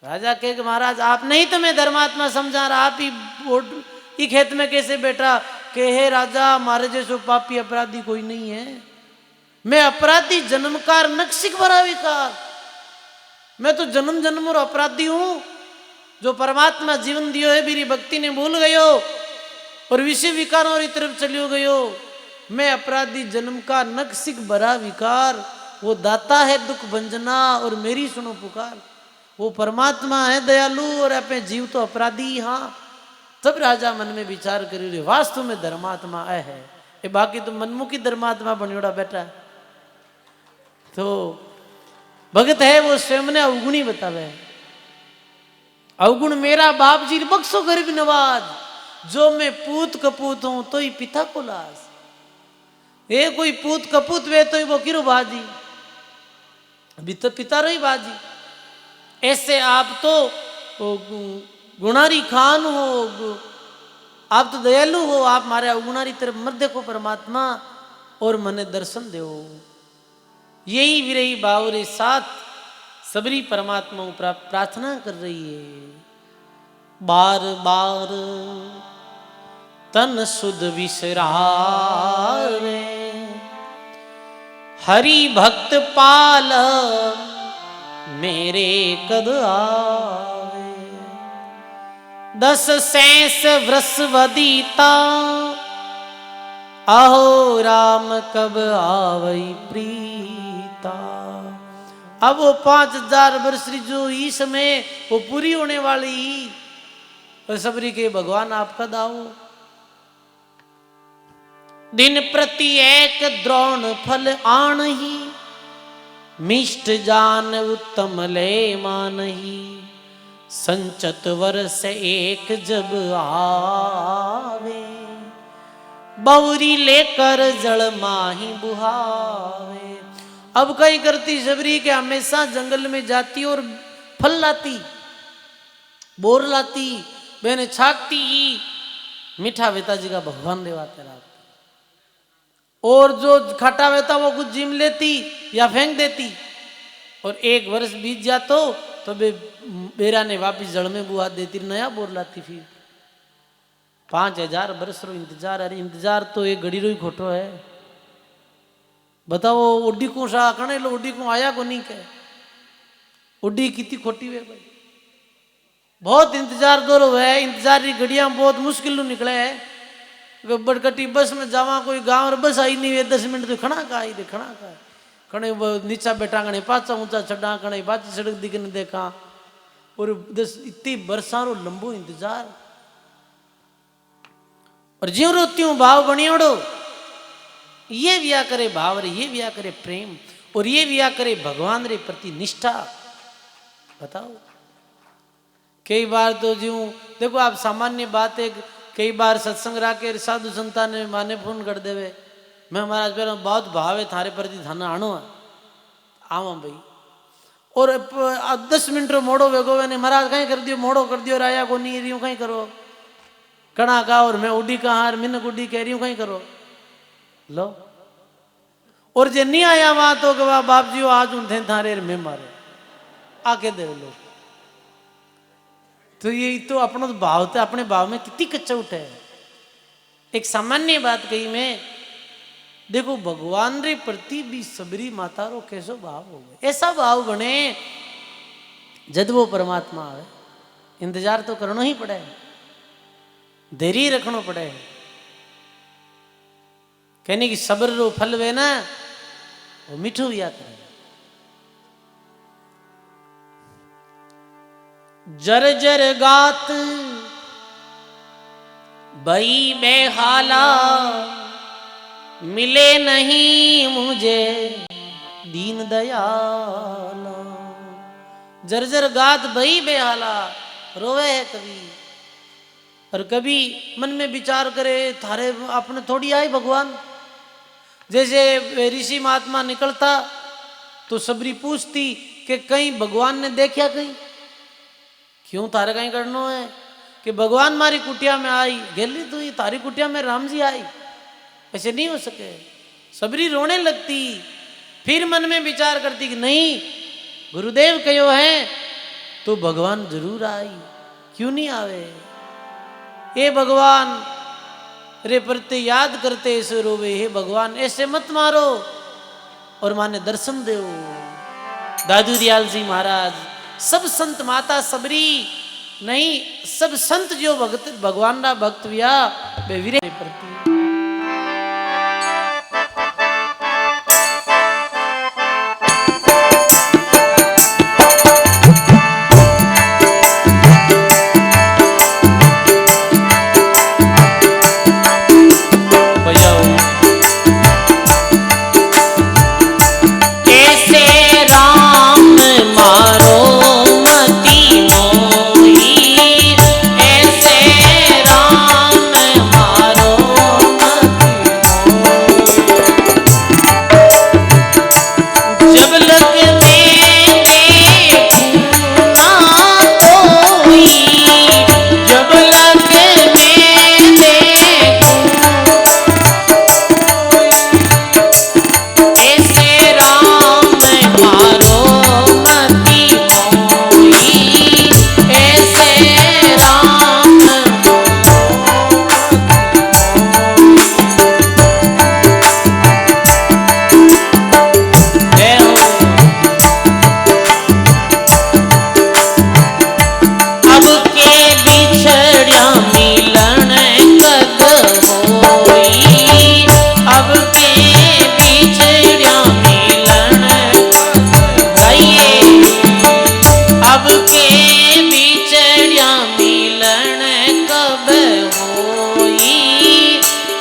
राजा कहे महाराज आप नहीं तो मैं धर्मात्मा समझा रहा, आप ही बोर्ड ही खेत में कैसे बैठा। के हे राजा, हमारे जैसो पापी अपराधी कोई नहीं है, मैं अपराधी जन्मकार नक्सिक भरा विकार, मैं तो जन्म जन्म और अपराधी हूं। जो परमात्मा जीवन दियो है मेरी भक्ति ने भूल गयो और विषय विकारों की तरफ चलियो गयो। मैं अपराधी जन्म का नक्सिक भरा विकार, वो दाता है दुख भंजना और मेरी सुनो पुकार। वो परमात्मा है दयालु और अपने जीव तो अपराधी। हाँ, तब राजा मन में विचार करियो वास्तव में धर्मात्मा है ये, बाकी तो मनमुखी धर्मात्मा बनियोड़ा बैठा है। तो भगत है वो स्वयं ने अवगुणी बतावे, अवगुण मेरा बाप जी बख्शो गरीब नवाज, जो मैं पूत कपूत हूं तो ही पिता को लाज। ये कोई पूत कपूत वे तो ही वो किरो बाजी, अभी तो पिता रही बाजी। ऐसे आप तो गुणारी खान हो, आप तो दयालु हो, आप मारे अवगुणारी तरफ मत देखो परमात्मा और मने दर्शन दो। यही विरही बावरे साथ सबरी परमात्मा प्रार्थना कर रही है। बार बार तन सुध विसरावे, हरि भक्त पाल मेरे कद आवे। 10 सैंस वृषवदिता, आहो राम कब आवई प्रीता। अब वो 5000 वर्ष जो ही समय वो पूरी होने वाली, और सबरी के भगवान आपका दाओ। दिन प्रति एक द्रोण फल आन ही, मिष्ट जान उत्तम ले मान ही। संचत वर्ष एक जब आवे, बौरी लेकर जल माही बुहावे। अब कहीं करती सबरी के हमेशा जंगल में जाती और फल लाती, बोर लाती, बहने छाकती ही मीठा वेता जी का भगवान देवाते रात। और जो खट्टा वेता वो कुछ जिम लेती या फेंक देती, और 1 वर्ष बीत जातो तो बेरा ने वापिस जड़ में बुहा देती, नया बोर लाती। फिर 5000 वर्ष रो इंतजार। अरे इंतजार तो एक घड़ी रो ही खोटो है। बताओ उड्डी को सा कणे लो, उड्डी को आया को नहीं कह, उड्डी कितनी खोटी वे भाई। बहुत इंतजार दो है, इंतजार की घड़ियां बहुत मुश्किल निकले है। बड़कटी बस में जावा, कोई गांव बस आई नहीं है, 10 मिनट तो खड़ा का आई दे, खड़ा का खड़े नीचा बैठा कणे पाचा ऊंचा चढ़ा कणे बाची सड़क दिखने देखा। और 10 इतनी बरसारो लंबो इंतजार, और ज्यों रो त्यों भाव बनियोड़ो। ये विया करे भाव रे, ये विया करे प्रेम, और ये विया करे भगवान रे प्रति निष्ठा। बताओ कई बार तो ज्यों देखो आप सामान्य बात है, कई बार सत्संग राके साधु संतान ने माने फोन कर देवे, मैं महाराज पहले बहुत भाव है थारे प्रति, थाना आनो आवा भाई। और 10 मिनट रो मोड़ो वेगो ने महाराज कहीं कर दियो, मोड़ो कर दियो, राया को नहीं रही कहीं करो कणा का, और मैं उड़ी कहा मिन उड़ी कह रही हूँ कहीं करो लो। और जे नहीं आया वहां तो बाप जी आज उठे थारे मैं मारे आके दे लो। तो ये तो अपना भाव था, अपने भाव में कितनी कच्चा उठे है। एक सामान्य बात कही मैं, देखो भगवान रे प्रति भी सबरी माता रो कैसो भाव हो गए। ऐसा भाव बने जब वो परमात्मा आवे, इंतजार तो करना ही पड़े, देरी रखना पड़े। कहने की सब्र रो फल वे ना वो मीठो याद करे। जर जर गात बई बेहाला, मिले नहीं मुझे दीन दयाला। जर्जर गात बई बेहाला, रोवे है कभी, और कभी मन में विचार करे थारे अपने थोड़ी आई भगवान। जैसे ऋषि महात्मा निकलता तो सबरी पूछती कि कहीं भगवान ने देखा, कहीं क्यों थारे कहीं करना है कि भगवान मारी कुटिया में आई, गेली तो ही तारी कुटिया में राम जी आई, ऐसे नहीं हो सके। सबरी रोने लगती, फिर मन में विचार करती कि नहीं गुरुदेव कहो है तो भगवान जरूर आई, क्यों नहीं आवे। हे भगवान रे प्रति याद करते ऐसे रोवे, हे भगवान ऐसे मत मारो, और माने दर्शन दो। दादू दयाल जी महाराज सब संत माता सबरी नहीं, सब संत जो भगत भगवान रा भक्त विया वे वीरे प्रति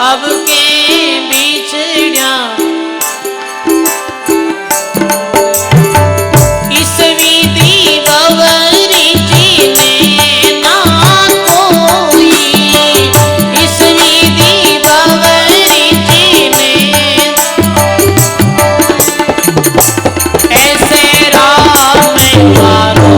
अब के बिछड़िया इस विधि गवरी जीने ना कोई, इस विधि गवरी जीने ऐसे राम मारो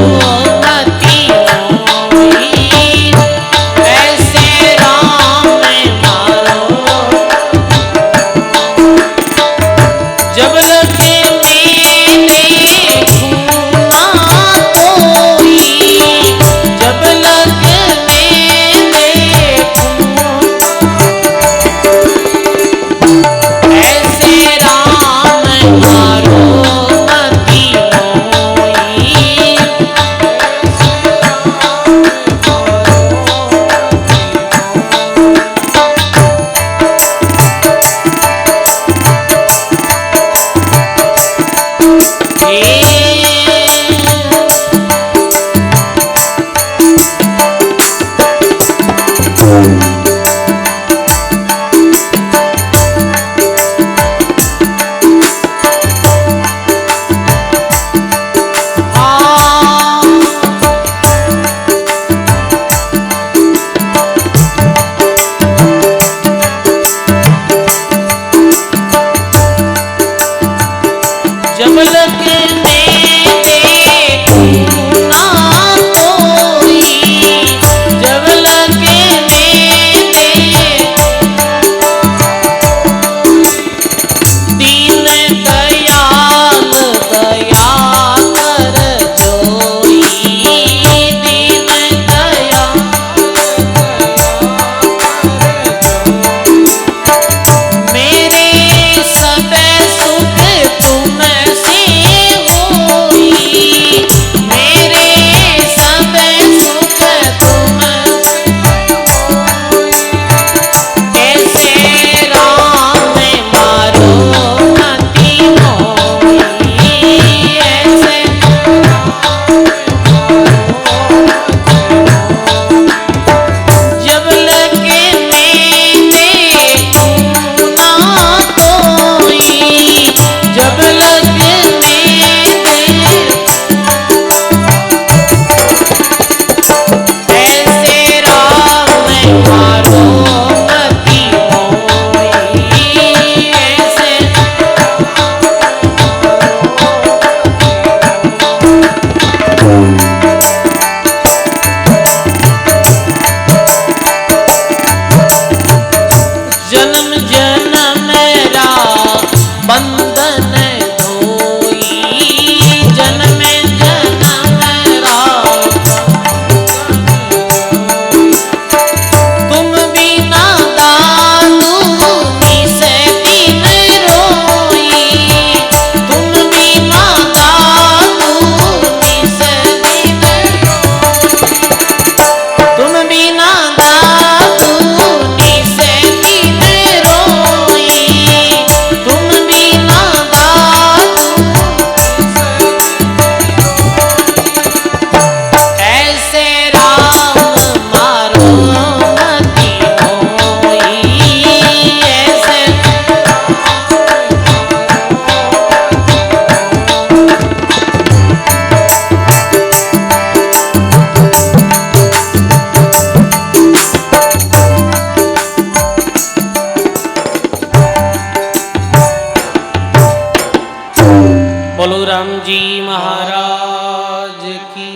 बोलो राम जी महाराज की,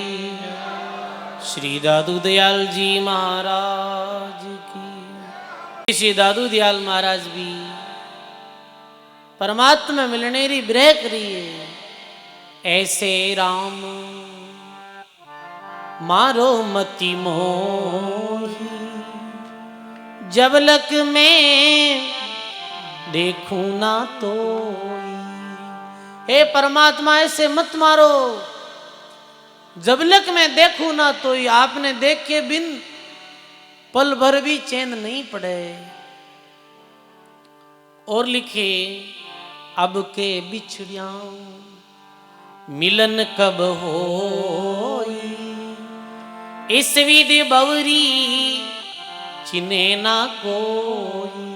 श्री दादू दयाल जी महाराज की। श्री दादू दयाल महाराज भी परमात्मा मिलने री ब्रह करिए। ऐसे राम मारो मति मोही, जब लक में देखूं ना तो। हे परमात्मा ऐसे मत मारो, जबलक मैं देखूं ना तो। आपने देख के बिन पल भर भी चैन नहीं पड़े। और लिखे अब के बिछड़िया मिलन कब होई, इस विधि बवरी चिन्हे ना कोई।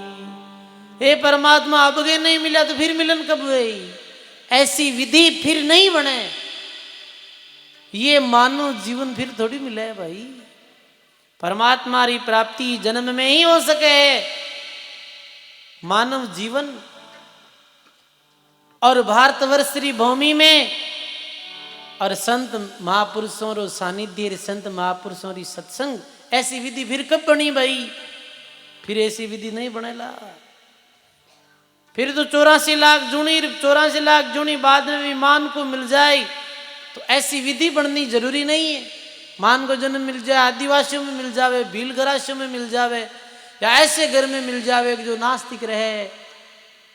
हे परमात्मा अब के नहीं मिला तो फिर मिलन कब हुई? ऐसी विधि फिर नहीं बने। ये मानव जीवन फिर थोड़ी मिला है भाई। परमात्मा की प्राप्ति जन्म में ही हो सके। मानव जीवन और भारतवर्ष की भूमि में और संत महापुरुषों रो सानिध्य, संत महापुरुषों की सत्संग, ऐसी विधि फिर कब बनी भाई? फिर ऐसी विधि नहीं बनेला। फिर तो 84 लाख जूनी बाद में भी मान को मिल जाए तो ऐसी विधि बननी जरूरी नहीं है। मान को जन्म मिल जाए, आदिवासियों में मिल जावे, भील गरासियों में मिल जावे, या ऐसे घर में मिल जावे जो नास्तिक रहे,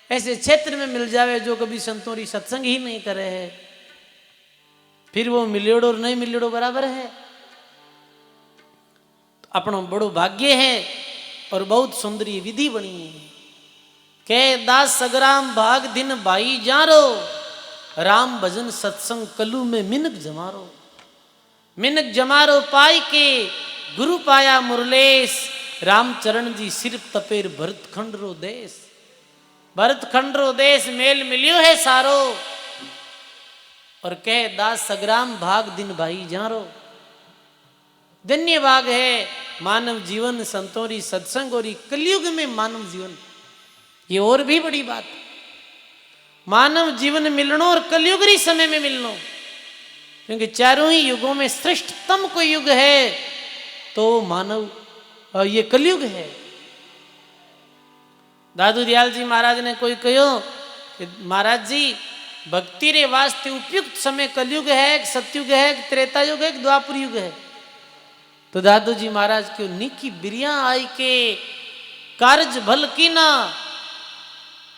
ऐसे क्षेत्र में मिल जावे जो कभी संतों की सत्संग ही नहीं करे है, फिर वो मिलेड़ो और नहीं मिलेड़ो बराबर है। तो अपना बड़ो भाग्य है और बहुत सुंदरी विधि बनी है। के दास सगराम भाग दिन भाई जारो, राम भजन सत्संग कलू में मिनक जमारो। मिनक जमारो पाई के गुरु पाया मुरलेश, रामचरण जी सिर्फ तपेर भरत खंड रो देश। भरत खंड रो देश मेल मिलियो है सारो, और कह दास सगराम भाग दिन भाई जारो। धन्य भाग है मानव जीवन, संतों री सत्संग और कलयुग में मानव जीवन। ये और भी बड़ी बात, मानव जीवन मिलनो और कलयुग री समय में मिलनो, क्योंकि चारों ही युगों में श्रेष्ठतम कोई युग है तो मानव ये कलयुग है। दादू दयाल जी महाराज ने कोई कहो कि महाराज जी भक्ति रे वास्ते उपयुक्त समय कलयुग है, सतयुग है, त्रेता युग है, द्वापर युग है। तो दादू जी महाराज क्यों निकी बिरिया आई के कार्य भल की ना,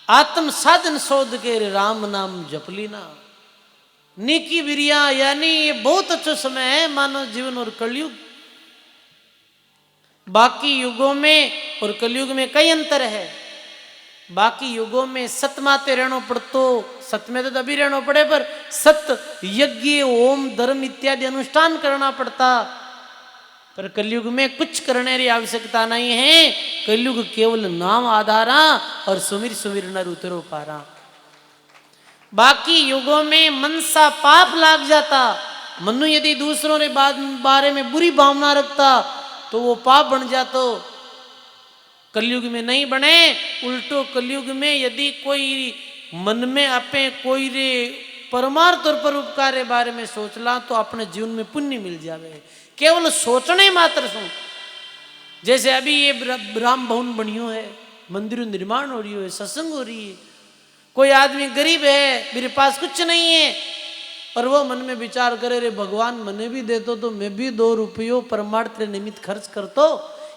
आत्म साधन शोध के राम नाम जपलीना। निकी बिरिया यानी ये बहुत अच्छा समय है मानव जीवन और कलयुग। बाकी युगों में और कलयुग में कई अंतर है। बाकी युगों में सत माते रहना पड़तो, सत में तो तभी रहना पड़े, पर सत यज्ञ ओम धर्म इत्यादि अनुष्ठान करना पड़ता। पर कलयुग में कुछ करने की आवश्यकता नहीं है। कलयुग केवल नाम आधारा और सुमिर सुमिर नर उतरो पारा। बाकी युगों में मन सा पाप लाग जाता। मनु यदि दूसरों के बारे में बुरी भावना रखता तो वो पाप बन जातो। कलयुग में नहीं बने। उल्टो कलयुग में यदि कोई मन में अपने कोई रे परमार्थ और परोपकार के बारे में सोचला तो अपने जीवन में पुण्य मिल जावे। केवल सोचने मात्र सो। जैसे अभी ये राम भवन बनियो है, मंदिर निर्माण हो रही है, सत्संग हो रही है। कोई आदमी गरीब है, मेरे पास कुछ नहीं है, और वो मन में विचार करे रे भगवान मने भी देतो तो मैं भी 2 रुपयों परमार्थ के निमित्त खर्च करतो।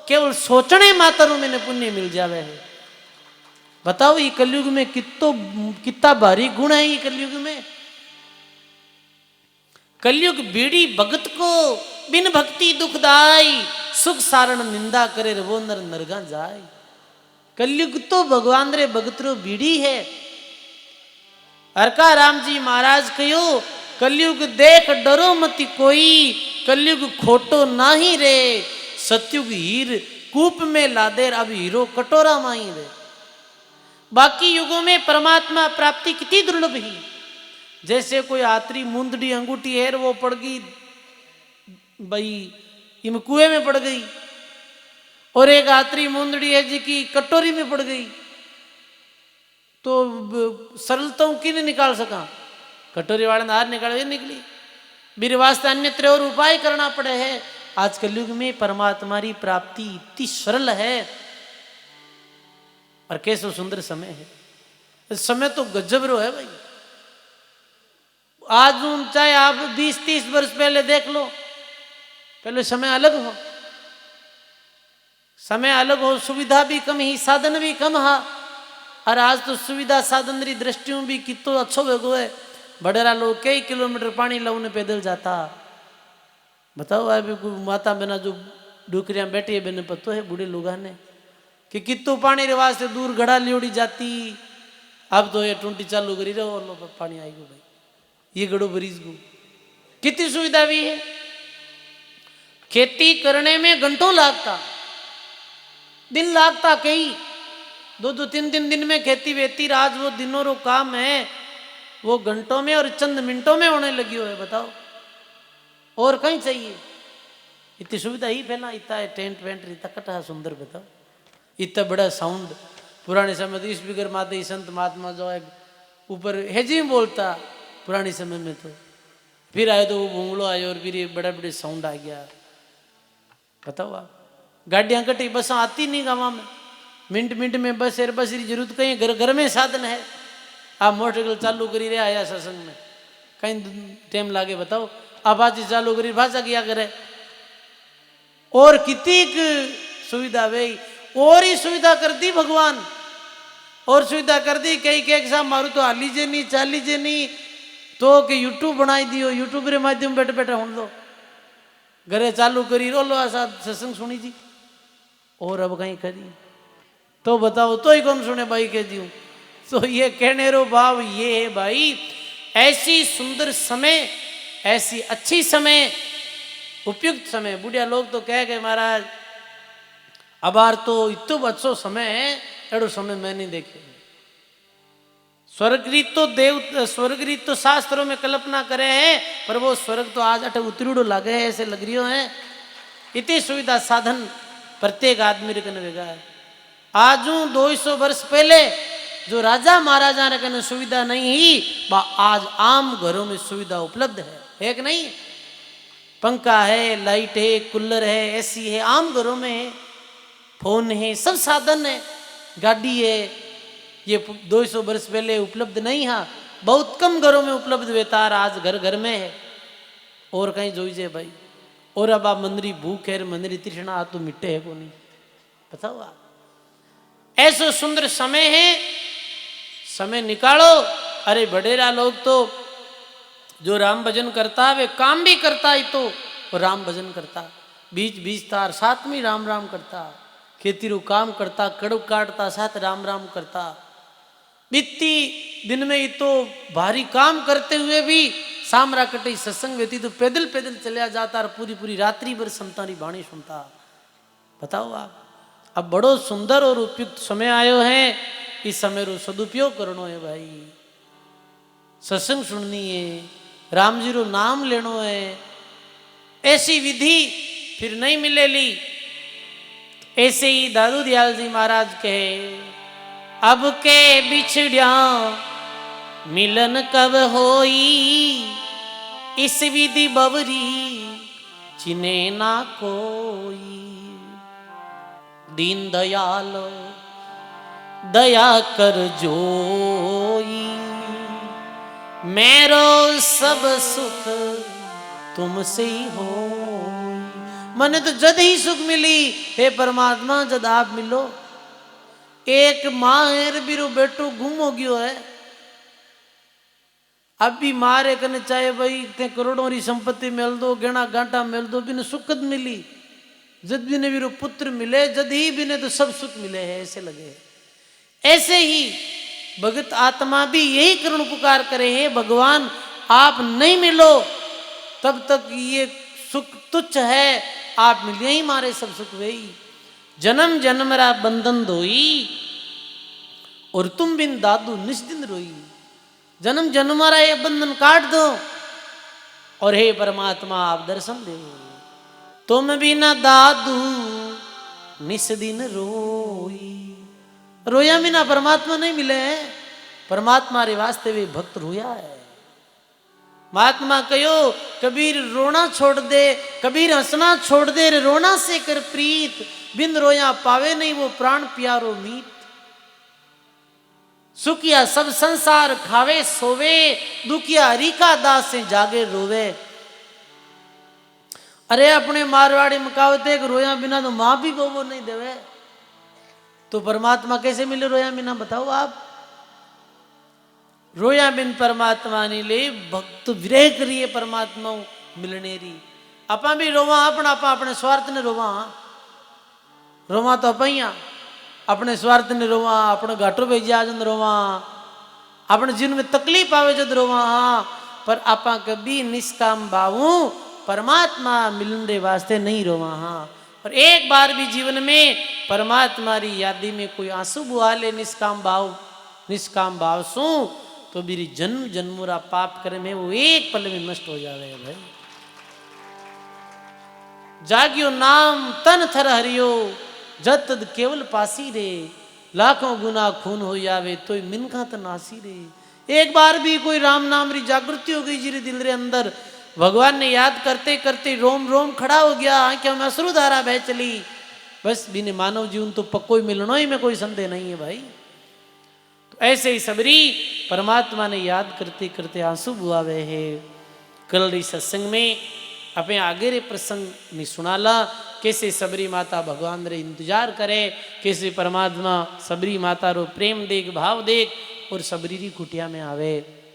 केवल सोचने मात्र मैंने पुण्य मिल जावे है। बताओ ये कलयुग में कितना भारी गुण है। ये कलयुग में कलयुग बीड़ी भगत को बिन भक्ति दुखदाई, सुख सारण निंदा करे वो नर नरगा जाए। कलयुग तो भगवान रे भगत रो बीड़ी है। हरका राम जी महाराज कहो कलयुग देख डरो मति कोई, कलयुग खोटो नाही रे, सतयुग हीर कूप में लादेर अब हीरो कटोरा माही रे। बाकी युगों में परमात्मा प्राप्ति कितनी दुर्लभ ही। जैसे कोई आतरी मुंदड़ी अंगूठी है वो पड़ गई भाई इम कुएं में पड़ गई, और एक आतरी मुंदड़ी है जी की कटोरी में पड़ गई, तो सरलता की नहीं निकाल सका। कटोरी वाले ने हार निकाले निकली। वीर वास्ते अन्यत्र और उपाय करना पड़े है। आज कलयुग में परमात्मा की प्राप्ति इतनी सरल है और कैसो सुंदर समय है। समय तो गजब रो है भाई। आज चाहे आप 20-30 वर्ष पहले देख लो, पहले समय अलग हो, समय अलग हो, सुविधा भी कम ही, साधन भी कम हा। और आज तो सुविधा साधन री दृष्टियों भी कितो अच्छो वेगो है। बड़ेरा लोग कई किलोमीटर पानी लाने पैदल जाता। बताओ अभी माता बहना जो डुकरियां बैठी है, बेने पतो है बूढ़े लोग ने कि कितो पानी रिवाज से दूर घड़ा लियोड़ी जाती। अब तो ये टूंटी चालू करी रहो, लो पानी आएगा भाई, ये गड़ो बरीज गो। कितनी सुविधा भी है। खेती करने में घंटों लागता, दिन लागता, कई 2-3 दिन में खेती वेती। आज वो दिनों रो काम है वो घंटों में और चंद मिनटों में होने लगी हो है। बताओ और कहीं चाहिए? इतनी सुविधा ही पहला इतना है, टेंट वेंट इतना कटा सुंदर। बताओ इतना बड़ा साउंड। पुराने समय तो स्पीकर माते संत महात्मा जो है ऊपर हेजी में बोलता पुराने समय में। तो फिर आए तो वो भूंगलो आए और फिर ये बड़ा बड़े साउंड आ गया। बताओ आप, गाड़ियां कटी, बस आती नहीं गाँव में, मिनट मिनट में बस एयरबस की जरूरत कहीं, घर घर में साधन है। आप मोटरसाइकिल चालू करी रहे आया सत्संग में, कहीं टाइम लागे। बताओ आप आज चालू करी भाषा किया करे। और कितनी सुविधा भाई, और ही सुविधा कर दी भगवान, और सुविधा कर दी। कई के साहब मारू तो हालीजे नहीं, चालीजे नहीं, तो कि यूट्यूब बनाई दियो, यूट्यूब के माध्यम बैठे बैठे सुन लो, घरे चालू करी रो लो ऐसा सत्संग सुनी जी। और अब कहीं करी तो बताओ तो ही कौन सुने भाई कह दी। तो ये कहने रो भाव ये है भाई, ऐसी सुंदर समय, ऐसी अच्छी समय, उपयुक्त समय। बुढ़िया लोग तो कह गए महाराज अबार तो इतो अच्छो समय है, एड़ो समय मैं नहीं देखे। स्वर्गरीत तो स्वर्गरीत तो शास्त्रों में कल्पना करे हैं, पर वो स्वर्ग तो आज अट उतरीड़ो लागे है, ऐसे लग रही है। इतनी सुविधा साधन प्रत्येक आदमी रे कने वेगा है। आज 200 वर्ष पहले जो राजा महाराजा रे कने सुविधा नहीं ही, आज आम घरों में सुविधा उपलब्ध है कि नहीं? पंखा है, लाइट है, कूलर है, एसी है, आम घरों में है, फोन है, सब साधन है, गाड़ी है। ये 200 वर्ष पहले उपलब्ध नहीं है, बहुत कम घरों में उपलब्ध वेता, आज घर घर में है। और कहीं जोईजे भाई। और अब आप मंदरी भूख है, मंदरी तृष्णा आ तो मिट्टे है को नहीं। बताओ आप, ऐसा सुंदर समय है, समय निकालो। अरे बडेरा लोग तो जो राम भजन करता वे काम भी करता ही तो राम भजन करता, बीच बीच तार साथ में राम राम करता, खेती रू काम करता, कड़क काटता साथ राम राम करता। बीती दिन में ही तो भारी काम करते हुए भी सामरा कटी सत्संग वेती तो पैदल पैदल चलिया जाता और पूरी पूरी रात्रि भर संतानी बाणी सुनता। बताओ आप, अब बड़ो सुंदर और उपयुक्त समय आयो है, इस समय रो सदुपयोग करनो है भाई। सत्संग सुननी है, राम जी रो नाम लेनो है। ऐसी विधि फिर नहीं मिलेली। ऐसे ही दादू दयाल जी महाराज कहे, अब के बिछड़िया मिलन कब होई, इस विधि बवरी चिने ना कोई। दीन दयाल दया कर जोई, मेरो सब सुख तुमसे ही हो। मने तो जद ही सुख मिली हे परमात्मा, जद आप मिलो। एक माँ है बिरो बेटो गुम हो गयो है, अब भी मारे कने चाहे भाई ते करोड़ों री संपत्ति मिल दो, गहना गांटा मिल दो, बिन सुखद मिली। जद भी ने बिरो पुत्र मिले, जद ही भी ने तो सब सुख मिले है, ऐसे लगे। ऐसे ही भगत आत्मा भी यही करुण पुकार करे हैं, भगवान आप नहीं मिलो तब तक ये सुख तुच्छ है, आप मिले ही मारे सब सुख वही। जन्म जन्म रा बंधन धोई, और तुम बिन दादू निस्दिन रोई। जन्म जन्म रा ये बंधन काट दो, और हे परमात्मा आप दर्शन दे। तुम बिना दादू निस्दिन रोई। रोया बिना परमात्मा नहीं मिले हैं, परमात्मा रे वास्ते वे भक्त रोया है। महात्मा कहो कबीर रोना छोड़ दे, कबीर हंसना छोड़ दे, रोना से कर प्रीत, बिन रोया पावे नहीं वो प्राण प्यारो मीत। सुखिया सब संसार खावे सोवे, दुखिया हरि का दास से जागे रोवे। अरे अपने मारवाड़ी में कहावत है कि रोया बिना तो मां भी गोबो नहीं देवे, तो परमात्मा कैसे मिले रोया बिना बताओ आप। रोया बिन परमात्मा नहीं ले, भक्त विरह करिए परमात्मा मिलने री। अपा भी रोवा अपना, अपा अपने स्वार्थ ने रोवा, रोवा तो अपा अपने स्वार्थ ने रोवा, अपने घाटो भेजिया जन रोवा, अपने जीवन में तकलीफ आवे जद रोवा। पर आपा कभी निष्काम भावू परमात्मा मिलन रे वास्ते नहीं रोवा। और एक बार भी जीवन में परमात्मा री यादी में कोई आंसू बुआ ले निष्काम भाव सू, तो मेरी जन्म जन्मुरा पाप करे में वो एक पल में नष्ट हो जावे भाई। जागियो नाम तन थर हरियो, जत तद केवल पासी रे, लाखों गुना खून हो जावे तो मिनका तो नासी रे। एक बार भी कोई राम नाम री जागृति हो गई जिरे दिल रे अंदर, भगवान ने याद करते करते रोम रोम खड़ा हो गया, आंखों में अश्रुधारा बह चली, बस बिने मानव जीवन तो पक्को ही मिलनो ही में कोई संदेह नहीं है भाई। तो ऐसे ही सबरी परमात्मा ने याद करते करते आंसू बुआवे है। कल री सत्संग में अपने आगे रे प्रसंग ने सुनाला, कैसे सबरी माता भगवान रे इंतजार करे, कैसे परमात्मा सबरी माता रो प्रेम देख भाव देख और सबरी री कुटिया में आवे।